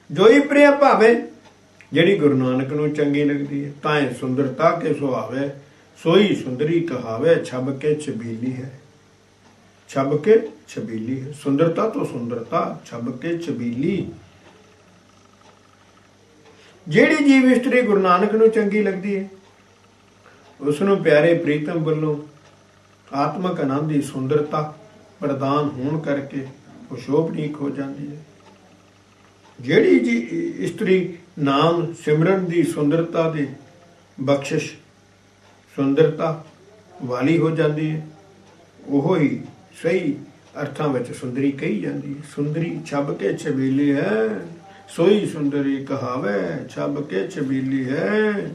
ਜੋ ਹੀ ਪ੍ਰਿਆ ਭਾਵੇ, ਜਿਹੜੀ ਗੁਰੂ ਨਾਨਕ ਨੂੰ ਚੰਗੀ ਲੱਗਦੀ ਹੈ। ਤਾਂ ਸੁੰਦਰਤਾ ਕੇ ਸੁਹਾਵੇ, ਸੋਈ ਸੁੰਦਰੀ ਕਹਾਵੇ, ਛਬ ਕੇ ਛਬੀਲੀ ਹੈ। ਛਬ ਕੇ ਛਬੀਲੀ ਹੈ, ਸੁੰਦਰਤਾ ਤੋਂ ਸੁੰਦਰਤਾ, ਛਬ ਕੇ ਛਬੀਲੀ। ਜਿਹੜੀ ਜੀਵ ਇਸਤਰੀ ਗੁਰੂ ਨਾਨਕ ਨੂੰ ਚੰਗੀ ਲੱਗਦੀ ਹੈ, ਉਸ ਨੂੰ ਪਿਆਰੇ ਪ੍ਰੀਤਮ ਵੱਲੋਂ ਆਤਮਕ ਆਨੰਦ ਦੀ ਸੁੰਦਰਤਾ ਪ੍ਰਦਾਨ ਹੋਣ ਕਰਕੇ ਉਹ ਸ਼ੋਭਨੀਕ ਹੋ ਜਾਂਦੀ ਹੈ। ਜਿਹੜੀ ਜੀ ਇਸਤਰੀ ਨਾਮ ਸਿਮਰਨ ਦੀ ਸੁੰਦਰਤਾ ਦੀ ਬਖਸ਼ਿਸ਼ ਸੁੰਦਰਤਾ ਵਾਲੀ ਹੋ ਜਾਂਦੀ ਹੈ, ਉਹ ਹੀ ਸਹੀ ਅਰਥਾਂ ਵਿੱਚ ਸੁੰਦਰੀ ਕਹੀ ਜਾਂਦੀ ਹੈ। ਸੁੰਦਰੀ ਛਬ ਕੇ ਛਬੀਲੀ ਹੈ, ਸੋਈ ਸੁੰਦਰੀ ਕਹਾਵੇ, ਛਬ ਕੇ ਛਬੀਲੀ ਹੈ।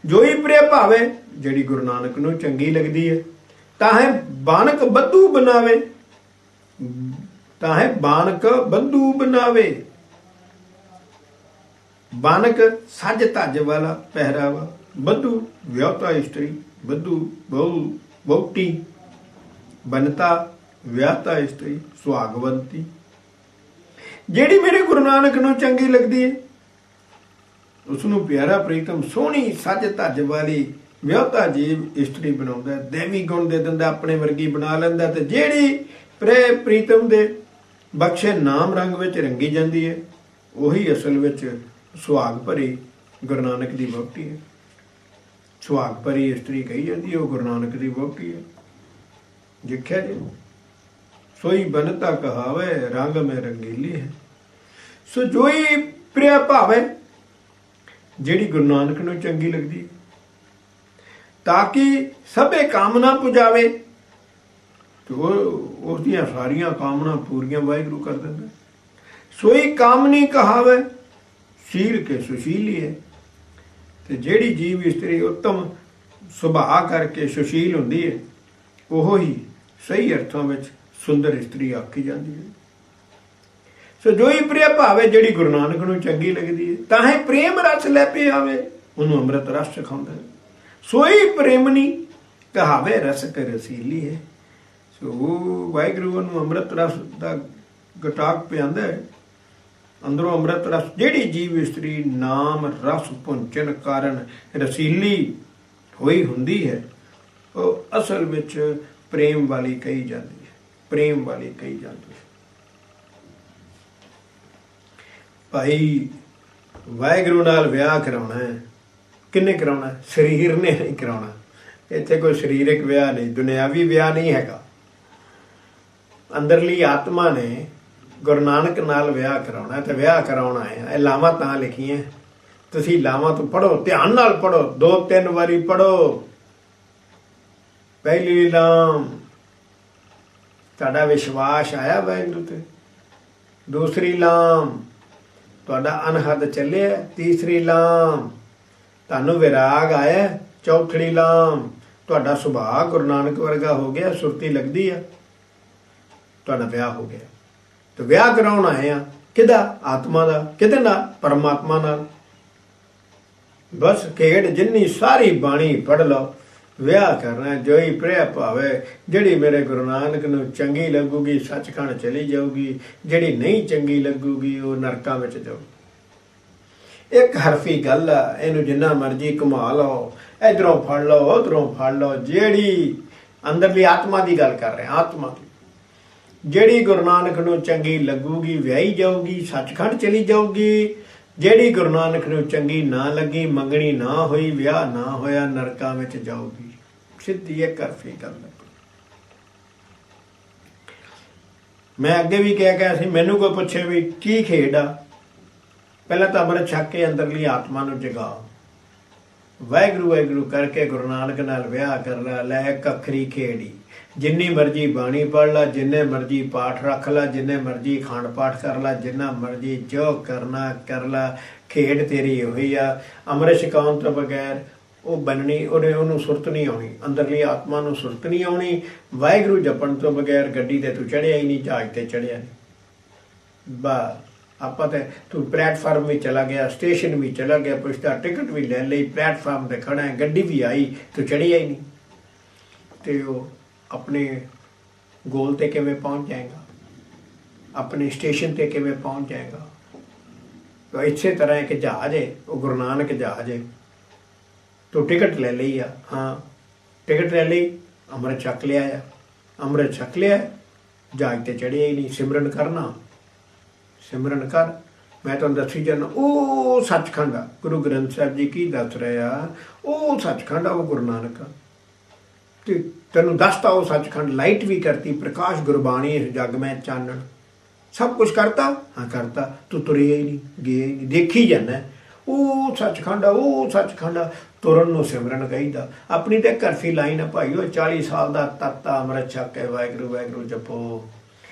ਜੋ ਹੀ ਪ੍ਰਿਆ ਭਾਵੇ, ਜਿਹੜੀ ਗੁਰੂ ਨਾਨਕ ਨੂੰ ਚੰਗੀ ਲੱਗਦੀ ਹੈ। ਤਾਹੇ ਬਾਨਕ ਬੱਧੂ ਬਣਾਵੇ, ਤਾਹੇ ਬਾਨਕ ਬੱਧੂ ਬਣਾਵੇ। ਬਾਨਕ ਸੱਜ ਧੱਜ ਵਾਲਾ ਪਹਿਰਾਵਾ, ਬੱਧੂ ਵਿਆਹਤਾ ਇਸਤਰੀ, ਬੱਧੂ ਬਹੁ ਵਹੁਟੀ, ਬਨਤਾ ਵਿਆਹਤਾ ਇਸਤਰੀ, ਸੁਹਾਗਵੰਤੀ। ਜਿਹੜੀ ਮੇਰੇ ਗੁਰੂ ਨਾਨਕ ਨੂੰ ਚੰਗੀ ਲੱਗਦੀ ਹੈ, ਉਸ ਨੂੰ ਪਿਆਰਾ ਪ੍ਰੀਤਮ ਸੋਹਣੀ ਸੱਜ ਧੱਜ ਵਾਲੀ ਵਿਆਹਤਾ ਜੀਵ ਇਸਤਰੀ ਬਣਾਉਂਦਾ, ਦੇਵੀ ਗੁਣ ਦੇ ਦਿੰਦਾ, ਆਪਣੇ ਵਰਗੀ ਬਣਾ ਲੈਂਦਾ। ਤੇ ਜਿਹੜੀ ਪ੍ਰੀਤਮ ਦੇ ਬਖਸ਼ੇ ਨਾਮ ਰੰਗ ਵਿੱਚ ਰੰਗੀ ਜਾਂਦੀ ਹੈ, ਉਹੀ ਅਸਲ ਵਿੱਚ ਸੁਹਾਗ ਭਰੀ ਗੁਰੂ ਨਾਨਕ ਦੀ ਵਹੁਟੀ ਹੈ। ਸੁਹਾਗ ਭਰੀ ਇਸਤਰੀ ਕਹੀ ਜਾਂਦੀ, ਉਹ ਗੁਰੂ ਨਾਨਕ ਦੀ ਵਹੁਟੀ ਹੈ। ਦੇਖਿਆ ਜੀ, ਸੋਈ ਬਨਤਾ ਕਹਾਵੇ, ਰੰਗ ਮੈਂ ਰੰਗੀਲੀ ਹੈ। ਸੋ ਜੋਈ ਪ੍ਰਿਆ ਭਾਵੇ, ਜਿਹੜੀ ਗੁਰੂ ਨਾਨਕ ਨੂੰ ਚੰਗੀ ਲੱਗਦੀ, ਤਾਂ ਕਿ ਸਭੇ ਕਾਮਨਾ ਪੁਜਾਵੇ, ਤੇ ਉਹ ਦੀਆਂ ਸਾਰੀਆਂ ਕਾਮਨਾ ਪੂਰੀਆਂ ਵਾਹਿਗੁਰੂ ਕਰ ਦਿੰਦਾ। ਸੋਈ ਕਾਮਨੀ ਕਹਾਵੇ, ਸ਼ੀਲ ਕੇ ਸੁਸ਼ੀਲੀ ਹੈ। ਤੇ ਜਿਹੜੀ ਜੀਵ ਇਸਤਰੀ ਉੱਤਮ ਸੁਭਾਅ ਕਰਕੇ ਸੁਸ਼ੀਲ ਹੁੰਦੀ ਹੈ, ਉਹ ਹੀ ਸਹੀ ਅਰਥਾਂ ਵਿੱਚ ਸੁੰਦਰ ਇਸਤਰੀ ਆਖੀ ਜਾਂਦੀ ਹੈ। ਸੋ ਜੋ ਹੀ ਪ੍ਰਿਆ ਭਾਵੇ, ਜਿਹੜੀ ਗੁਰੂ ਨਾਨਕ ਨੂੰ ਚੰਗੀ ਲੱਗਦੀ ਹੈ, ਤਾਂ ਹੀ ਪ੍ਰੇਮ ਰਸ ਲੈ ਪੇ ਆਵੇ, ਉਹਨੂੰ ਅੰਮ੍ਰਿਤ ਰਸ ਸਿਖਾਉਂਦਾ। ਸੋਈ ਪ੍ਰੇਮਨੀ ਕਹਾਵੇ, ਰਸਕ ਰਸੀਲੀ ਹੈ। ਸੋ ਵਾਹਿਗੁਰੂ ਉਹਨੂੰ ਅੰਮ੍ਰਿਤ ਰਸ ਦਾ ਗਟਾਕ ਪਿਆਂਦਾ ਹੈ, ਅੰਦਰੋਂ ਅੰਮ੍ਰਿਤ ਰਸ। ਜਿਹੜੀ ਜੀਵ ਇਸਤਰੀ ਨਾਮ ਰਸ ਪੁੰਚਨ ਕਾਰਨ ਰਸੀਲੀ ਹੋਈ ਹੁੰਦੀ ਹੈ, ਉਹ ਅਸਲ ਵਿੱਚ ਪ੍ਰੇਮ ਵਾਲੀ ਕਹੀ ਜਾਂਦੀ ਹੈ, ਪ੍ਰੇਮ ਵਾਲੀ ਕਹੀ ਜਾਂਦੀ ਹੈ। ਭਾਈ ਵਾਹਿਗੁਰੂ ਨਾਲ ਵਿਆਹ ਕਰਾਉਣਾ ਹੈ, ਕਿੰਨੇ ਕਰਾਉਣਾ? ਸਰੀਰ ਨੇ ਨਹੀਂ ਕਰਾਉਣਾ। ਇੱਥੇ ਕੋਈ ਸਰੀਰਕ ਵਿਆਹ ਨਹੀਂ, ਦੁਨਿਆਵੀ ਵਿਆਹ ਨਹੀਂ ਹੈਗਾ। ਅੰਦਰਲੀ ਆਤਮਾ ਨੇ ਗੁਰੂ ਨਾਨਕ ਨਾਲ ਵਿਆਹ ਕਰਾਉਣਾ ਤੇ ਵਿਆਹ ਕਰਾਉਣਾ ਹੈ। ਇਹ ਲਾਵਾਂ ਤਾਂ ਲਿਖੀਆਂ, ਤੁਸੀਂ ਲਾਵਾਂ ਤੋਂ ਪੜੋ, ਧਿਆਨ ਨਾਲ ਪੜੋ, 2-3 ਵਾਰੀ ਪੜੋ। ਪਹਿਲੀ ਲਾਮ, ਤੁਹਾਡਾ ਵਿਸ਼ਵਾਸ ਆਇਆ ਵਾਹਿਗੁਰੂ ਤੇ। ਦੂਸਰੀ ਲਾਮ, ਤੁਹਾਡਾ ਅਨਹਦ ਚੱਲਿਆ। ਤੀਸਰੀ ਲਾਮ, ਤੁਹਾਨੂੰ ਵਿਰਾਗ ਆਇਆ। ਚੌਥੀ ਲਾਮ, ਤੁਹਾਡਾ ਸੁਭਾਅ ਗੁਰੂ ਨਾਨਕ ਵਰਗਾ ਹੋ ਗਿਆ, ਸੁਰਤੀ ਲੱਗਦੀ ਆ, ਤੁਹਾਡਾ ਵਿਆਹ ਹੋ ਗਿਆ। ਤੇ ਵਿਆਹ ਕਰਾਉਣ ਆਏ ਆ ਕਿਹਦਾ? ਆਤਮਾ ਦਾ। ਕਿਹਦੇ ਨਾਲ? ਪਰਮਾਤਮਾ ਨਾਲ। ਬਸ ਖੇਡ ਜਿੰਨੀ ਸਾਰੀ ਬਾਣੀ ਪੜ੍ਹ ਲਓ, ਵਿਆਹ ਕਰਨਾ। ਜੋ ਹੀ ਪ੍ਰਿਆ ਭਾਵੇ, ਜਿਹੜੀ ਮੇਰੇ ਗੁਰੂ ਨਾਨਕ ਨੂੰ ਚੰਗੀ ਲੱਗੂਗੀ ਸੱਚਖੰਡ ਚਲੀ ਜਾਊਗੀ, ਜਿਹੜੀ ਨਹੀਂ ਚੰਗੀ ਲੱਗੂਗੀ ਉਹ ਨਰਕਾਂ ਵਿੱਚ ਜਾਊ। ਇੱਕ ਹਰਫੀ ਗੱਲ ਆ, ਇਹਨੂੰ ਜਿੰਨਾ ਮਰਜ਼ੀ ਘੁਮਾ ਲਓ, ਇਧਰੋਂ ਫੜ ਲਓ, ਉਧਰੋਂ ਫੜ ਲਓ। ਜਿਹੜੀ ਅੰਦਰਲੀ ਆਤਮਾ ਦੀ ਗੱਲ ਕਰ ਰਹੇ, ਆਤਮਾ ਦੀ, ਜਿਹੜੀ ਗੁਰੂ ਨਾਨਕ ਨੂੰ ਚੰਗੀ ਲੱਗੂਗੀ ਵਿਆਹੀ ਜਾਊਗੀ, ਸੱਚਖੰਡ ਚਲੀ ਜਾਊਗੀ। ਜਿਹੜੀ ਗੁਰੂ ਨਾਨਕ ਨੂੰ ਚੰਗੀ ਨਾ ਲੱਗੀ, ਮੰਗਣੀ ਨਾ ਹੋਈ, ਵਿਆਹ ਨਾ ਹੋਇਆ, ਨਰਕਾਂ ਵਿੱਚ ਜਾਊਗੀ। ਸਿੱਧੀ ਇੱਕ ਕਰਫੀ ਗੱਲ ਹੈ। ਮੈਂ ਅੱਗੇ ਵੀ ਕਹਿ ਗਿਆ ਸੀ, ਮੈਨੂੰ ਕੋਈ ਪੁੱਛੇ ਵੀ ਕੀ ਖੇਡ ਆ, ਪਹਿਲਾਂ ਤਾਂ ਅੰਮ੍ਰਿਤ ਛਕ ਕੇ ਅੰਦਰਲੀ ਆਤਮਾ ਨੂੰ ਜਗਾਓ, ਵਾਹਿਗੁਰੂ ਵਾਹਿਗੁਰੂ ਕਰਕੇ ਗੁਰੂ ਨਾਨਕ ਨਾਲ ਵਿਆਹ ਕਰ ਲੈ ਕੱਖਰੀ ਖੇੜੀ। ਜਿੰਨੀ ਮਰਜ਼ੀ ਬਾਣੀ ਪੜ੍ਹ ਲਾ, ਜਿੰਨੇ ਮਰਜ਼ੀ ਪਾਠ ਰੱਖ ਲਾ, ਜਿੰਨੇ ਮਰਜ਼ੀ ਖੰਡ ਪਾਠ ਕਰ ਲਾ, ਜਿੰਨਾ ਮਰਜ਼ੀ ਜੋ ਕਰਨਾ ਕਰ ਲਾ, ਖੇਡ ਤੇਰੀ ਹੋਈ ਆ। ਅੰਮ੍ਰਿਤ ਛਕਾਉਣ ਤੋਂ ਬਗੈਰ ਉਹ ਬਣਨੀ, ਉਹਨੂੰ ਸੁਰਤ ਨਹੀਂ ਆਉਣੀ, ਅੰਦਰਲੀ ਆਤਮਾ ਨੂੰ ਸੁਰਤ ਨਹੀਂ ਆਉਣੀ। ਵਾਹਿਗੁਰੂ ਜਪਣ ਤੋਂ ਬਗੈਰ ਗੱਡੀ ਤੇ ਤੂੰ ਚੜਿਆ ਹੀ ਨਹੀਂ, ਜਹਾਜ਼ ਤੇ ਚੜਿਆ ਨਹੀਂ। ਬਸ ਆਪਾਂ ਤੇ ਤੂੰ ਪਲੇਟਫਾਰਮ ਵੀ ਚਲਾ ਗਿਆ, ਸਟੇਸ਼ਨ ਵੀ ਚਲਾ ਗਿਆ, ਪੁੱਛਦਾ ਟਿਕਟ ਵੀ ਲੈ ਲਈ, ਪਲੇਟਫਾਰਮ ਤੇ ਖੜਾ ਹੈ, ਗੱਡੀ ਵੀ ਆਈ, ਤੂੰ ਚੜਿਆ ਹੀ ਨਹੀਂ। ਤੇ ਉਹ ਆਪਣੇ ਗੋਲ ਤੇ ਕਿਵੇਂ ਪਹੁੰਚ ਜਾਏਗਾ, ਆਪਣੇ ਸਟੇਸ਼ਨ ਤੇ ਕਿਵੇਂ ਪਹੁੰਚ ਜਾਏਗਾ। ਇਸੇ ਤਰ੍ਹਾਂ ਇੱਕ ਜਹਾਜ਼ ਹੈ, ਉਹ ਗੁਰੂ ਨਾਨਕ ਜਹਾਜ਼ ਹੈ। ਤੂੰ ਟਿਕਟ ਲੈ ਲਈ ਆ, ਹਾਂ ਟਿਕਟ ਲੈ ਲਈ, ਅੰਮ੍ਰਿਤ ਛਕ ਲਿਆ ਆ, ਅੰਮ੍ਰਿਤ ਛਕ ਲਿਆ, ਜਹਾਜ਼ ਤੇ ਚੜਿਆ ਹੀ ਨਹੀਂ। ਸਿਮਰਨ ਕਰਨਾ, ਸਿਮਰਨ ਕਰ। ਮੈਂ ਤੁਹਾਨੂੰ ਦੱਸੀ ਜਾਂਦਾ, ਉਹ ਸੱਚਖੰਡ ਆ। ਗੁਰੂ ਗ੍ਰੰਥ ਸਾਹਿਬ ਜੀ ਕੀ ਦੱਸ ਰਿਹਾ, ਉਹ ਸੱਚਖੰਡ ਆ, ਉਹ ਗੁਰੂ ਨਾਨਕ ਆ। ਤੇ ਤੈਨੂੰ ਦੱਸਤਾ ਉਹ ਸੱਚਖੰਡ, ਲਾਈਟ ਵੀ ਕਰਤੀ, ਪ੍ਰਕਾਸ਼ ਗੁਰਬਾਣੀ ਇਸ ਜੱਗ ਮੈਂ ਚਾਨਣ, ਸਭ ਕੁਛ ਕਰਤਾ। ਹਾਂ ਕਰਤਾ, ਤੂੰ ਤੁਰਿਆ ਹੀ ਨਹੀਂ, ਗਿਆ ਹੀ ਨਹੀਂ, ਦੇਖੀ ਜਾਂਦਾ ਉਹ ਸੱਚਖੰਡ ਆ, ਉਹ ਸੱਚਖੰਡ ਆ। ਤੁਰਨ ਨੂੰ ਸਿਮਰਨ ਕਹੀਦਾ। ਆਪਣੀ ਤੇ ਕਰਫੀ ਲਾਈਨ ਆ ਭਾਈਓ, 40 ਸਾਲ ਦਾ ਤੱਤਾ ਅੰਮ੍ਰਿਤ ਛਕ ਕੇ ਵਾਹਿਗੁਰੂ ਵਾਹਿਗੁਰੂ ਜਪੋ,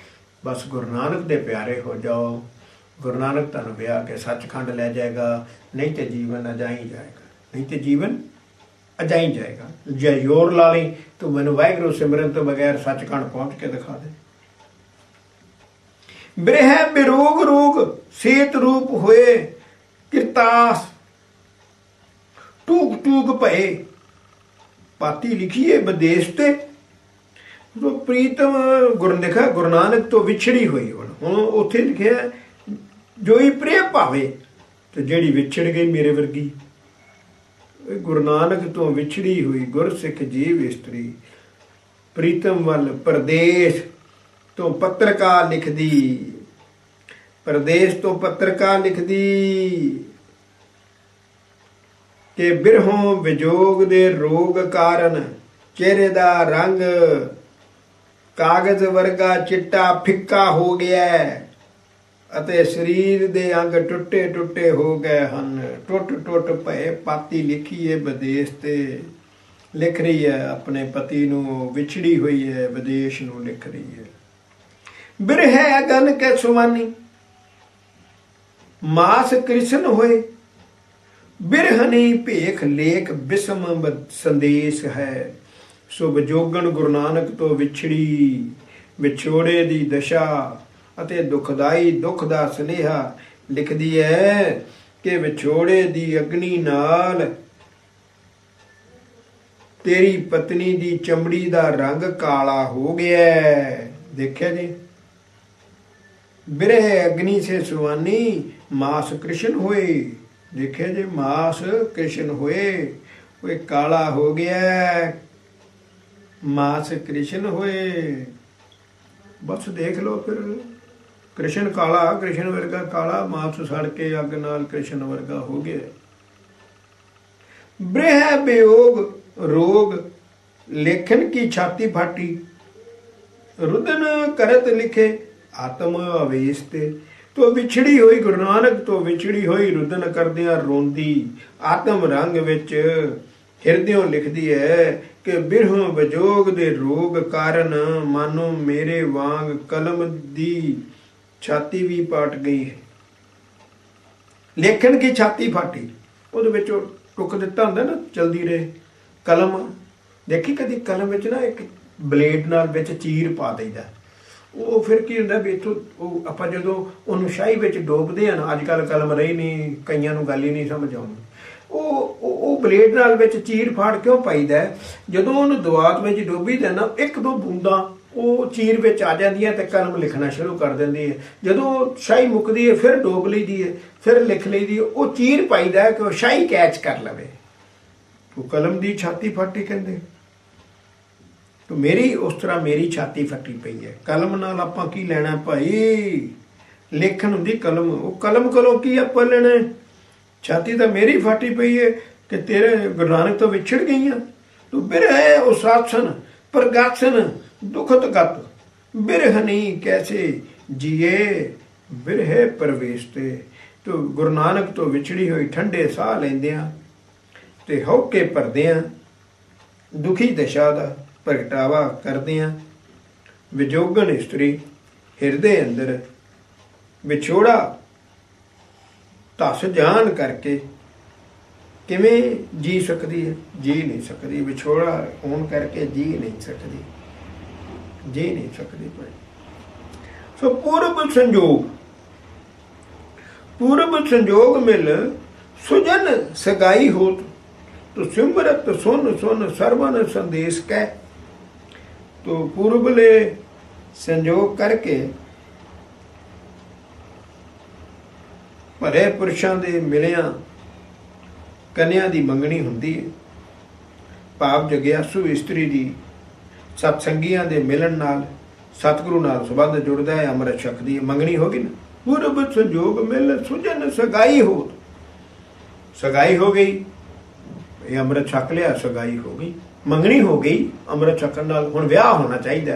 ਬਸ ਗੁਰੂ ਨਾਨਕ ਦੇ ਪਿਆਰੇ ਹੋ ਜਾਓ। ਗੁਰੂ ਨਾਨਕ ਤੁਹਾਨੂੰ ਵਿਆਹ ਕੇ ਸੱਚਖੰਡ ਲੈ ਜਾਏਗਾ, ਨਹੀਂ ਤੇ ਜੀਵਨ ਅਜਾਈ ਜਾਏਗਾ, ਨਹੀਂ ਤੇ ਜੀਵਨ ਅਜਾਈ ਜਾਏਗਾ। ਜੇ ਜ਼ੋਰ ਲਾ ਲਈ ਤੂੰ ਮੈਨੂੰ ਵਾਹਿਗੁਰੂ ਸਿਮਰਨ ਤੋਂ ਬਗੈਰ ਸੱਚਖੰਡ ਪਹੁੰਚ ਕੇ ਦਿਖਾ ਦੇ। ਬਿਰਹਿ ਬਿਰੋਗ ਰੋਗ ਸੇਤ ਰੂਪ ਹੋਏ ਕਿਰਤਾਸ, ਟੂਕ ਟੂਕ ਭਏ ਪਾਤੀ ਲਿਖੀਏ ਵਿਦੇਸ਼ ਤੇ। ਪ੍ਰੀਤਮ ਲਿਖਿਆ ਗੁਰੂ ਨਾਨਕ ਤੋਂ ਵਿਛੜੀ ਹੋਈ। ਹੁਣ ਉੱਥੇ ਲਿਖਿਆ ਜੋਈ ਪ੍ਰਿਯ ਭਾਵੇ, ਤੇ ਜਿਹੜੀ ਵਿਛੜ ਗਈ ਮੇਰੇ ਵਰਗੀ। ਗੁਰੂ ਨਾਨਕ ਤੋਂ ਵਿਛੜੀ ਹੋਈ ਗੁਰਸਿੱਖ ਜੀਵ ਇਸਤਰੀ, ਪ੍ਰੀਤਮ ਵੱਲ ਪਰਦੇਸ ਤੋਂ ਪੱਤਰਕਾਰ ਲਿਖਦੀ, ਪਰਦੇਸ ਤੋਂ ਪੱਤਰਕਾਰ ਲਿਖਦੀ ਕਿ ਬਿਰਹੋਂ ਵਿਜੋਗ ਦੇ ਰੋਗ ਕਾਰਨ ਚਿਹਰੇ ਦਾ ਰੰਗ ਕਾਗਜ਼ ਵਰਗਾ ਚਿੱਟਾ ਫਿੱਕਾ ਹੋ ਗਿਆ ਅਤੇ ਸਰੀਰ ਦੇ ਅੰਗ ਟੁੱਟੇ ਟੁੱਟੇ ਹੋ ਗਏ ਹਨ। ਟੁੱਟ ਟੁੱਟ ਭਏ ਪਾਤੀ ਲਿਖੀ ਹੈ ਵਿਦੇਸ਼ ਤੇ। ਲਿਖ ਰਹੀ ਹੈ ਆਪਣੇ ਪਤੀ ਨੂੰ, ਵਿਛੜੀ ਹੋਈ ਹੈ, ਵਿਦੇਸ਼ ਨੂੰ ਲਿਖ ਰਹੀ ਹੈ। ਬਿਰਹਿ ਅਗਨ ਕੇ ਸੁਮਾਨੀ ਮਾਸ ਕ੍ਰਿਸ਼ਨ ਹੋਏ, ਬਿਰਹਨੀ ਭੇਖ ਲੇਖ ਬਿਸਮ ਸੰਦੇਸ਼ ਹੈ। ਸੋ ਵਿਜੋਗਣ ਗੁਰੂ ਨਾਨਕ ਤੋਂ ਵਿਛੜੀ, ਵਿਛੋੜੇ ਦੀ ਦਸ਼ਾ ਅਤੇ ਦੁਖਦਾਈ ਦੁੱਖ ਦਾ ਸੁਨੇਹਾ ਲਿਖਦੀ ਹੈ ਕਿ ਵਿਛੋੜੇ ਦੀ ਅਗਨੀ ਨਾਲ ਤੇਰੀ ਪਤਨੀ ਦੀ ਚਮੜੀ ਦਾ ਰੰਗ ਕਾਲਾ ਹੋ ਗਿਆ। ਦੇਖਿਆ ਜੀ, ਬਿਰਹਿ ਅਗਨੀ ਸੇ ਸੁਆਨੀ ਮਾਸ ਕ੍ਰਿਸ਼ਨ ਹੋਏ। ਦੇਖਿਆ ਜੀ, ਮਾਸ ਕ੍ਰਿਸ਼ਨ ਹੋਏ, ਉਹ ਕਾਲਾ ਹੋ ਗਿਆ, ਮਾਸ ਕ੍ਰਿਸ਼ਨ ਹੋਏ। ਬਸ ਦੇਖ ਲਓ ਫਿਰ, ਕ੍ਰਿਸ਼ਨ ਕਾਲਾ, ਕ੍ਰਿਸ਼ਨ ਵਰਗਾ ਕਾਲਾ, ਮਾਸ ਸੜ ਕੇ ਅੱਗ ਨਾਲ ਕ੍ਰਿਸ਼ਨ ਵਰਗਾ ਹੋ ਗਿਆ। ਬ੍ਰਿਹ ਵਿਯੋਗ ਰੋਗ ਲੇਖਨ ਕੀ ਛਾਤੀ ਫਾਟੀ, ਰੁਦਨ ਕਰਤ ਲਿਖੇ ਆਤਮ ਅਵੇਸ਼ ਤੇ। ਤੋਂ ਵਿਛੜੀ ਹੋਈ ਗੁਰੂ ਨਾਨਕ ਤੋਂ ਵਿਛੜੀ ਹੋਈ ਰੁਦਨ ਕਰਦਿਆਂ ਰੋਂਦੀ ਆਤਮ ਰੰਗ ਵਿੱਚ ਹਿਰਦਿਓਂ ਲਿਖਦੀ ਹੈ ਕਿ ਬਿਰਹੋਂ ਵਿਜੋਗ ਦੇ ਰੋਗ ਕਾਰਨ ਮਾਨੋ ਮੇਰੇ ਵਾਂਗ ਕਲਮ ਦੀ ਛਾਤੀ ਵੀ ਪਾਟ ਗਈ ਹੈ। ਲੇਖਣ ਕੀ ਛਾਤੀ ਫਾਟੀ, ਉਹਦੇ ਵਿੱਚ ਟੁੱਕ ਦਿੱਤਾ ਹੁੰਦਾ ਨਾ, ਚਲਦੀ ਰਹੇ ਕਲਮ। ਦੇਖੀ ਕਦੀ ਕਲਮ ਵਿੱਚ ਨਾ ਇੱਕ ਬਲੇਡ ਨਾਲ ਵਿੱਚ ਚੀਰ ਪਾ ਦਈਦਾ, ਉਹ ਫਿਰ ਕੀ ਹੁੰਦਾ ਵੀ ਇੱਥੋਂ ਉਹ ਆਪਾਂ ਜਦੋਂ ਉਹਨੂੰ ਸ਼ਾਹੀ ਵਿੱਚ ਡੋਬਦੇ ਆ ਨਾ, ਅੱਜ ਕੱਲ੍ਹ ਕਲਮ ਰਹੀ ਨਹੀਂ, ਕਈਆਂ ਨੂੰ ਗੱਲ ਹੀ ਨਹੀਂ ਸਮਝ ਆਉਂਦੀ। ਉਹ ਬਲੇਡ ਨਾਲ ਵਿੱਚ ਚੀਰ ਫਾੜ ਕਿਉਂ ਪਾਈਦਾ, ਜਦੋਂ ਉਹਨੂੰ ਦਵਾਤ ਵਿੱਚ ਡੋਬੀ ਦੇਣਾ, ਇੱਕ ਦੋ ਬੂੰਦਾਂ ਉਹ ਚੀਰ ਵਿੱਚ ਆ ਜਾਂਦੀਆਂ ਤੇ ਕਲਮ ਲਿਖਣਾ ਸ਼ੁਰੂ ਕਰ ਦਿੰਦੀ ਹੈ। ਜਦੋਂ ਸ਼ਾਹੀ ਮੁੱਕਦੀ ਹੈ ਫਿਰ ਡੋਬ ਲਈਦੀ ਹੈ, ਫਿਰ ਲਿਖ ਲਈਦੀ ਹੈ। ਉਹ ਚੀਰ ਪਾਈਦਾ ਕਿ ਉਹ ਸ਼ਾਹੀ ਕੈਚ ਕਰ ਲਵੇ। ਉਹ ਕਲਮ ਦੀ ਛਾਤੀ ਫਾਟੀ ਕਹਿੰਦੇ। तो मेरी उस तरह मेरी छाती फटी पई है। कलम नाल आपां की लेना भाई, लेखन हुंदी कलम, वो कलम कोलों की आपां लेना? छाती तो मेरी फटी पई है कि तेरे गुरु नानक तो विछड़ गई हैं। तो बिरह उसासन प्रगासन दुखत गत, बिरहनी कैसे जिए बिरह प्रवेश ते। तो गुरु नानक तो विछड़ी हुई ठंडे साह लेंदियां ते हौके भरदियां दुखी दशा दा प्रगटावा करदियां, विजोगन इस्त्री हिरदे अंदर विछोड़ा धस जान करके किवें जी सकती है? जी नहीं सकती। विछोड़ा होने करके जी नहीं सकती, जी नहीं सकती भाई। सो पूर्व संजोग, पूर्व संजोग मिल सुजन सगाई होत, तो सिमरत सुन सुन सरवन संदेश कह। तो पूर्वले संजोग करके भरे पुरुषां दे मिलिया कन्या दी मंगनी हुंदी है। भाव जग्यासु इस्त्री दी सत्संगियां दे मिलन नाल सतगुरु नाल संबंध जुड़दा है, अमृत छकदी है, मंगनी हो गई ना। पूर्व संजोग मिल सुजन सगाई हो, सगाई हो गई, ये अमृत छक लिया, सगाई हो गई, मंगनी हो गई। अमृत छकन नाल हुण विआह होना चाहिए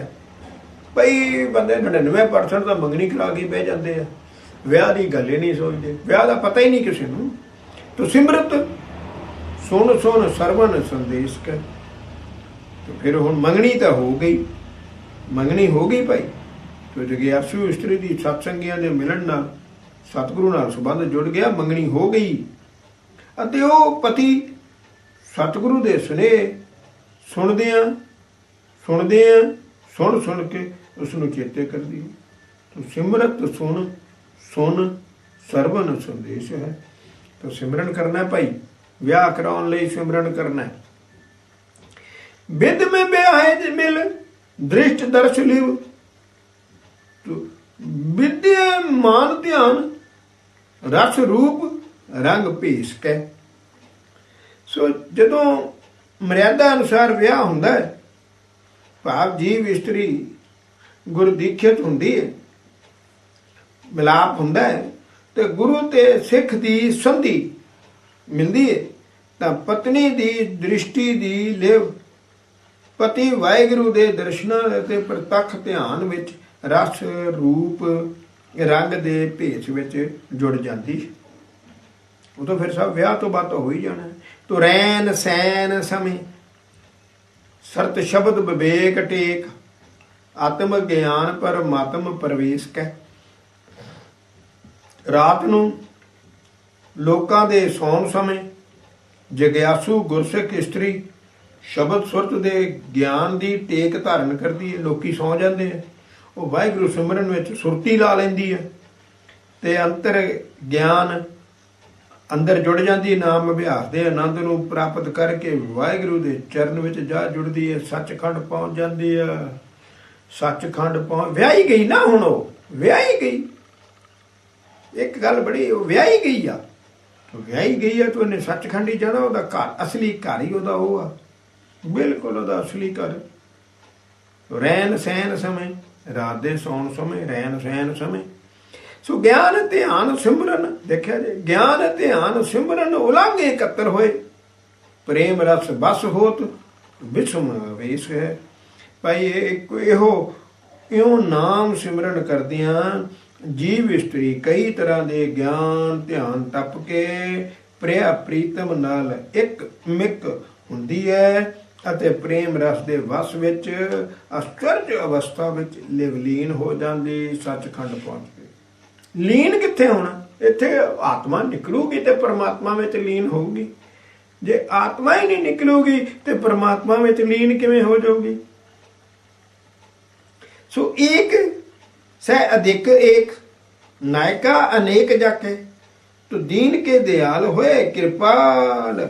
भाई। बंदे 99% ਤਾਂ ਮੰਗਣੀ ਕਰਾ ਕੇ ਬਹਿ ਜਾਂਦੇ ਆ, ਵਿਆਹ ਦੀ ਗੱਲ ਹੀ ਨਹੀਂ ਸੋਚਦੇ, ਵਿਆਹ ਦਾ ਪਤਾ ਹੀ ਨਹੀਂ ਕਿਸੇ ਨੂੰ। तो सिमरत सुन सुन सरवन संदेश कर। तो फिर हुण मंगनी तो हो गई, मंगनी हो गई भाई। तो जग्यासु इस्त्री दी सत्संगियां दे मिलन नाल सतगुरु नाल संबंध जुड़ गया, मंगनी हो गई। अते वो पति सतगुरु दे सुनेह सुनदियां सुनदियां सुन सुन के उसनूं चेते करदी है। तो सिमरत सुन सुन सरवन संदेश है। तो सिमरन करना है भाई, विआह कराउण लई सिमरन करना है। विद में ब्याह मिल दृष्ट दर्श लिव, तो विद्या मान ध्यान रस रूप रंग भेस कै। सो जदों मर्यादा अनुसार विआह हुंदा है, भाव जीव इस्त्री गुरु दीक्षित हुंदी है, मिलाप हुंदा है, तो गुरु ते सिख दी संधि मिलदी है। तो पत्नी दी दृष्टि दी लिव पति वाहिगुरु दे दर्शनां ते प्रतख ध्यान विच रस रूप रंग दे भेस विच जुड़ जाती। वो तो फिर सब विआह तो बात हो ही जाना है। तो रैन सैन समय सरत शब्द विवेक टेक, आत्म ज्ञान परमात्म प्रवेश कै। रात नूं लोकां दे सौण समय जग्यासु गुरसिख इस्त्री शब्द सुरत दे ज्ञान दी टेक धारण करदी है। लोकी सौ जांदे हैं, वो वाहिगुरू सिमरन विच सुरती ला लैंदी है ते अंतर ज्ञान अंदर जुड़ जाती है। नाम अभ्यास दे आनंद नूं प्राप्त करके वाहिगुरू दे चरण विच जा जुड़दी है, सचखंड पहुंच जाती है। सचखंड पहुंच विआही गई ना, हुण वो विआही गई। एक गल बड़ी, विआही गई आ, विआही गई है तो उन्हें सचखंड ही जाना। वह घर असली घर ही वह आ, बिल्कुल वह असली घर। रैन सैन समय रात दे सौण समय, रैन सैन समय। सो ज्ञान ध्यान सिमरन देखा जे, ज्ञान ध्यान सिमरन उलांघे कत्तर होए, प्रेम रस बस होत विषम वेश है। भाई इहो इहो नाम सिमरन करदियां जीव इस्त्री कई तरह के ज्ञान ध्यान टप के प्रिया प्रीतम नाल एक मिक हुंदी है अते प्रेम रस दे वस विच आश्चर्य अवस्था विच लिवलीन हो जांदी, सचखंड पहुंच के। लीन कित्थे होना? इत्थे आत्मा निकलूगी ते परमात्मा विच लीन होगी। जे आत्मा ही नहीं निकलूगी ते परमात्मा विच लीन किवें हो जाऊगी? सो एक सह अधिक एक, नायका अनेक जाके। तो दीन के दयाल होए कृपाल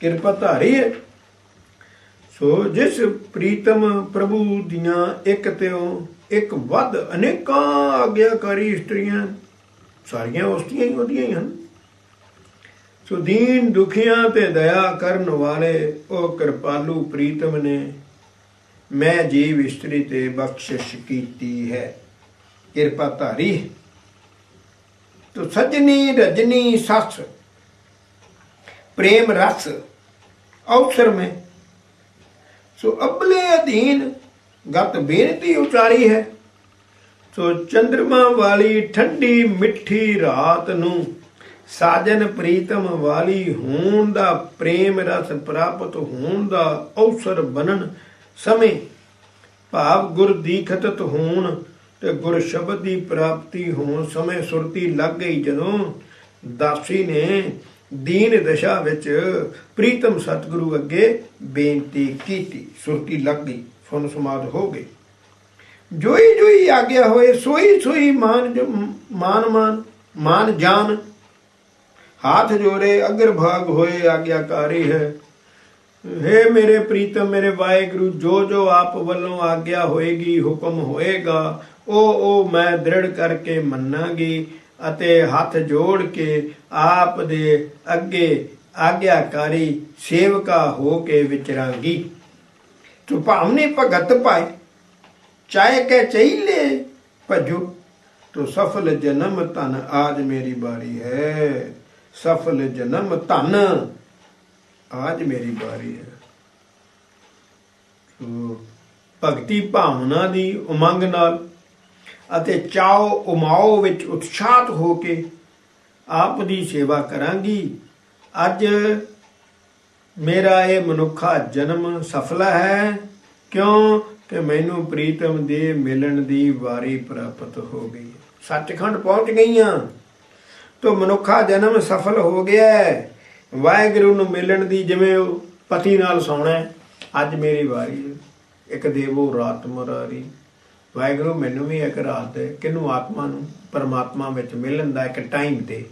कृपाधारी है। सो जिस प्रीतम प्रभु दियां एक त्यों एक वध अनेकां आग्याकारी इस्त्रियां सारियां उस्तियां ही उहदियां ही हन। सो दीन दुखियां ते दया करन वाले ओ कृपालू प्रीतम ने ਮੈਂ ਜੀਵ ਇਸਤਰੀ ਤੇ ਬਖਸ਼ਿਸ਼ ਕੀਤੀ ਹੈ। ਕਿਰਪਾ ਧਾਰੀ ਤੋ ਸਜਨੀ ਰਜਨੀ ਸੱਸ प्रेम रस अवसर में सो अबले अधीन गत बेनती उचारी है। सो चंद्रमा वाली ठंडी मिठी रात नू साजन प्रीतम वाली होण दा प्रेम रस प्राप्त होण दा अवसर बनन समय भाव गुर दीखत होण ते गुर शब्द दी प्राप्ति होण समय सुरती लग गई जदों दासी ने दीन दशा विच प्रीतम सतगुरु अगे बेनती कीती। सुरती लग गई, सुन समाध हो गई। जोई जोई आज्ञा होए सोई सोई मान जान हाथ जोड़े अग्रभाग होए आज्ञाकारी है। हे मेरे प्रीतम मेरे वाहेगुरु जो जो आप वल्लों आज्ञा होएगी हुक्म होएगा ओ मैं दृढ़ करके मन्नांगी ਅਤੇ ਹੱਥ ਜੋੜ ਕੇ ਆਪ ਦੇ ਅੱਗੇ ਆਗਿਆਕਾਰੀ ਸੇਵਕਾ ਹੋ ਕੇ ਵਿਚਰਾਂਗੀ। ਤੂੰ ਭਾਵਨੀ ਭਗਤ ਪਾਏ ਚਾਹੇ ਕੇ ਚਾਹੀਲੇ ਭਜੋ ਤੋ ਸਫਲ ਜਨਮ ਧਨ ਆਜ ਮੇਰੀ ਬਾਰੀ ਹੈ। ਸਫਲ ਜਨਮ ਧਨ ਆਜ ਮੇਰੀ ਬਾਰੀ ਹੈ। ਭਗਤੀ ਭਾਵਨਾ ਦੀ ਉਮੰਗ ਨਾਲ ਅਤੇ ਚਾਓ ਉਮਾਓ ਵਿੱਚ ਉਤਸ਼ਾਹਤ ਹੋ ਕੇ ਆਪ ਦੀ ਸੇਵਾ ਕਰਾਂਗੀ। ਅੱਜ ਮੇਰਾ ਇਹ ਮਨੁੱਖਾ ਜਨਮ ਸਫਲ ਹੈ ਕਿਉਂ ਕਿ ਮੈਨੂੰ ਪ੍ਰੀਤਮ ਦੇ ਮਿਲਣ ਦੀ ਵਾਰੀ ਪ੍ਰਾਪਤ ਹੋ ਗਈ। ਸੱਚਖੰਡ ਪਹੁੰਚ ਗਈਆਂ ਤੋ ਮਨੁੱਖਾ ਜਨਮ ਸਫਲ ਹੋ ਗਿਆ ਹੈ। ਵਾਹਿਗੁਰੂ ਨੂੰ ਮਿਲਣ ਦੀ ਜਿਵੇਂ ਉਹ ਪਤੀ ਨਾਲ ਸੌਣਾ ਅੱਜ ਮੇਰੀ ਵਾਰੀ ਹੈ। ਇੱਕ ਦੇਵੋ ਰਾਤ ਮੁਰਾਰੀ ਵਾਹਿਗੁਰੂ ਮੈਨੂੰ ਵੀ ਇੱਕ ਰਾਤ ਦੇ ਕਿਹਨੂੰ ਆਤਮਾ ਨੂੰ ਪਰਮਾਤਮਾ ਵਿੱਚ ਮਿਲਣ ਦਾ ਇੱਕ ਟਾਈਮ ਤੇ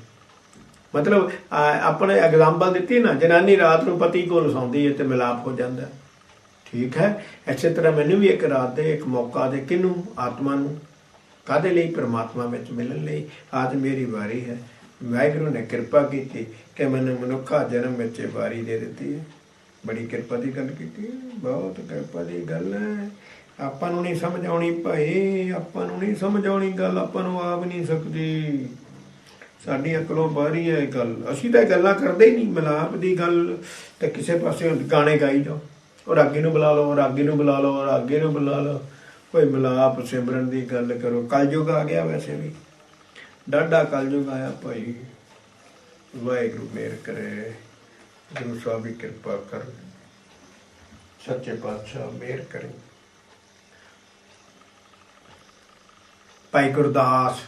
ਮਤਲਬ ਆਪਣੇ ਐਗਜ਼ਾਮਪਲ ਦਿੱਤੀ ਨਾ ਜਨਾਨੀ ਰਾਤ ਨੂੰ ਪਤੀ ਕੋਲ ਸੌਂਦੀ ਹੈ ਤੇ ਮਿਲਾਪ ਹੋ ਜਾਂਦਾ ਠੀਕ ਹੈ। ਇਸੇ ਤਰ੍ਹਾਂ ਮੈਨੂੰ ਵੀ ਇੱਕ ਰਾਤ ਦੇ ਇੱਕ ਮੌਕਾ ਦੇ ਕਿਹਨੂੰ ਆਤਮਾ ਨੂੰ ਕਾਹਦੇ ਲਈ ਪਰਮਾਤਮਾ ਵਿੱਚ ਮਿਲਣ ਲਈ ਅੱਜ ਮੇਰੀ ਵਾਰੀ ਹੈ। ਵਾਹਿਗੁਰੂ ਨੇ ਕਿਰਪਾ ਕੀਤੀ ਕਿ ਮੈਨੂੰ ਮਨੁੱਖਾ ਜਨਮ ਵਿੱਚ ਵਾਰੀ ਦੇ ਦਿੱਤੀ ਹੈ। ਬੜੀ ਕਿਰਪਾ ਦੀ ਗੱਲ ਕੀਤੀ ਬਹੁਤ ਕਿਰਪਾ ਦੀ ਗੱਲ ਹੈ। ਆਪਾਂ ਨੂੰ ਨਹੀਂ ਸਮਝ ਆਉਣੀ ਭਾਈ ਆਪਾਂ ਨੂੰ ਨਹੀਂ ਸਮਝ ਆਉਣੀ ਗੱਲ ਆਪਾਂ ਨੂੰ ਆਪ ਨਹੀਂ ਸਕਦੀ। ਸਾਡੀ ਅਕਲੋਂ ਬਾਹਰੀ ਹੈ ਗੱਲ। ਅਸੀਂ ਤਾਂ ਗੱਲਾਂ ਕਰਦੇ ਹੀ ਨਹੀਂ ਮਿਲਾਪ ਦੀ ਗੱਲ ਤੇ ਕਿਸੇ ਪਾਸੇ ਗਾਣੇ ਗਾਈ ਜਾਓ ਔਰ ਰਾਗੀ ਨੂੰ ਬੁਲਾ ਲਓ ਰਾਗੀ ਨੂੰ ਬੁਲਾ ਲਓ ਰਾਗੀ ਨੂੰ ਬੁਲਾ ਲਓ ਕੋਈ ਮਿਲਾਪ ਸਿਮਰਨ ਦੀ ਗੱਲ ਕਰੋ। ਕਲਯੁਗ ਆ ਗਿਆ ਵੈਸੇ ਵੀ ਡਾਢਾ ਕਲਯੁਗ ਆਇਆ ਭਾਈ। ਵਾਹਿਗੁਰੂ ਮਿਹਰ ਕਰੇ ਗੁਰੂ ਸਾਹਿਬ ਵੀ ਕਿਰਪਾ ਕਰ ਸੱਚੇ ਪਾਤਸ਼ਾਹ ਮਿਹਰ ਕਰੇ। ਭਾਈ ਗੁਰਦਾਸ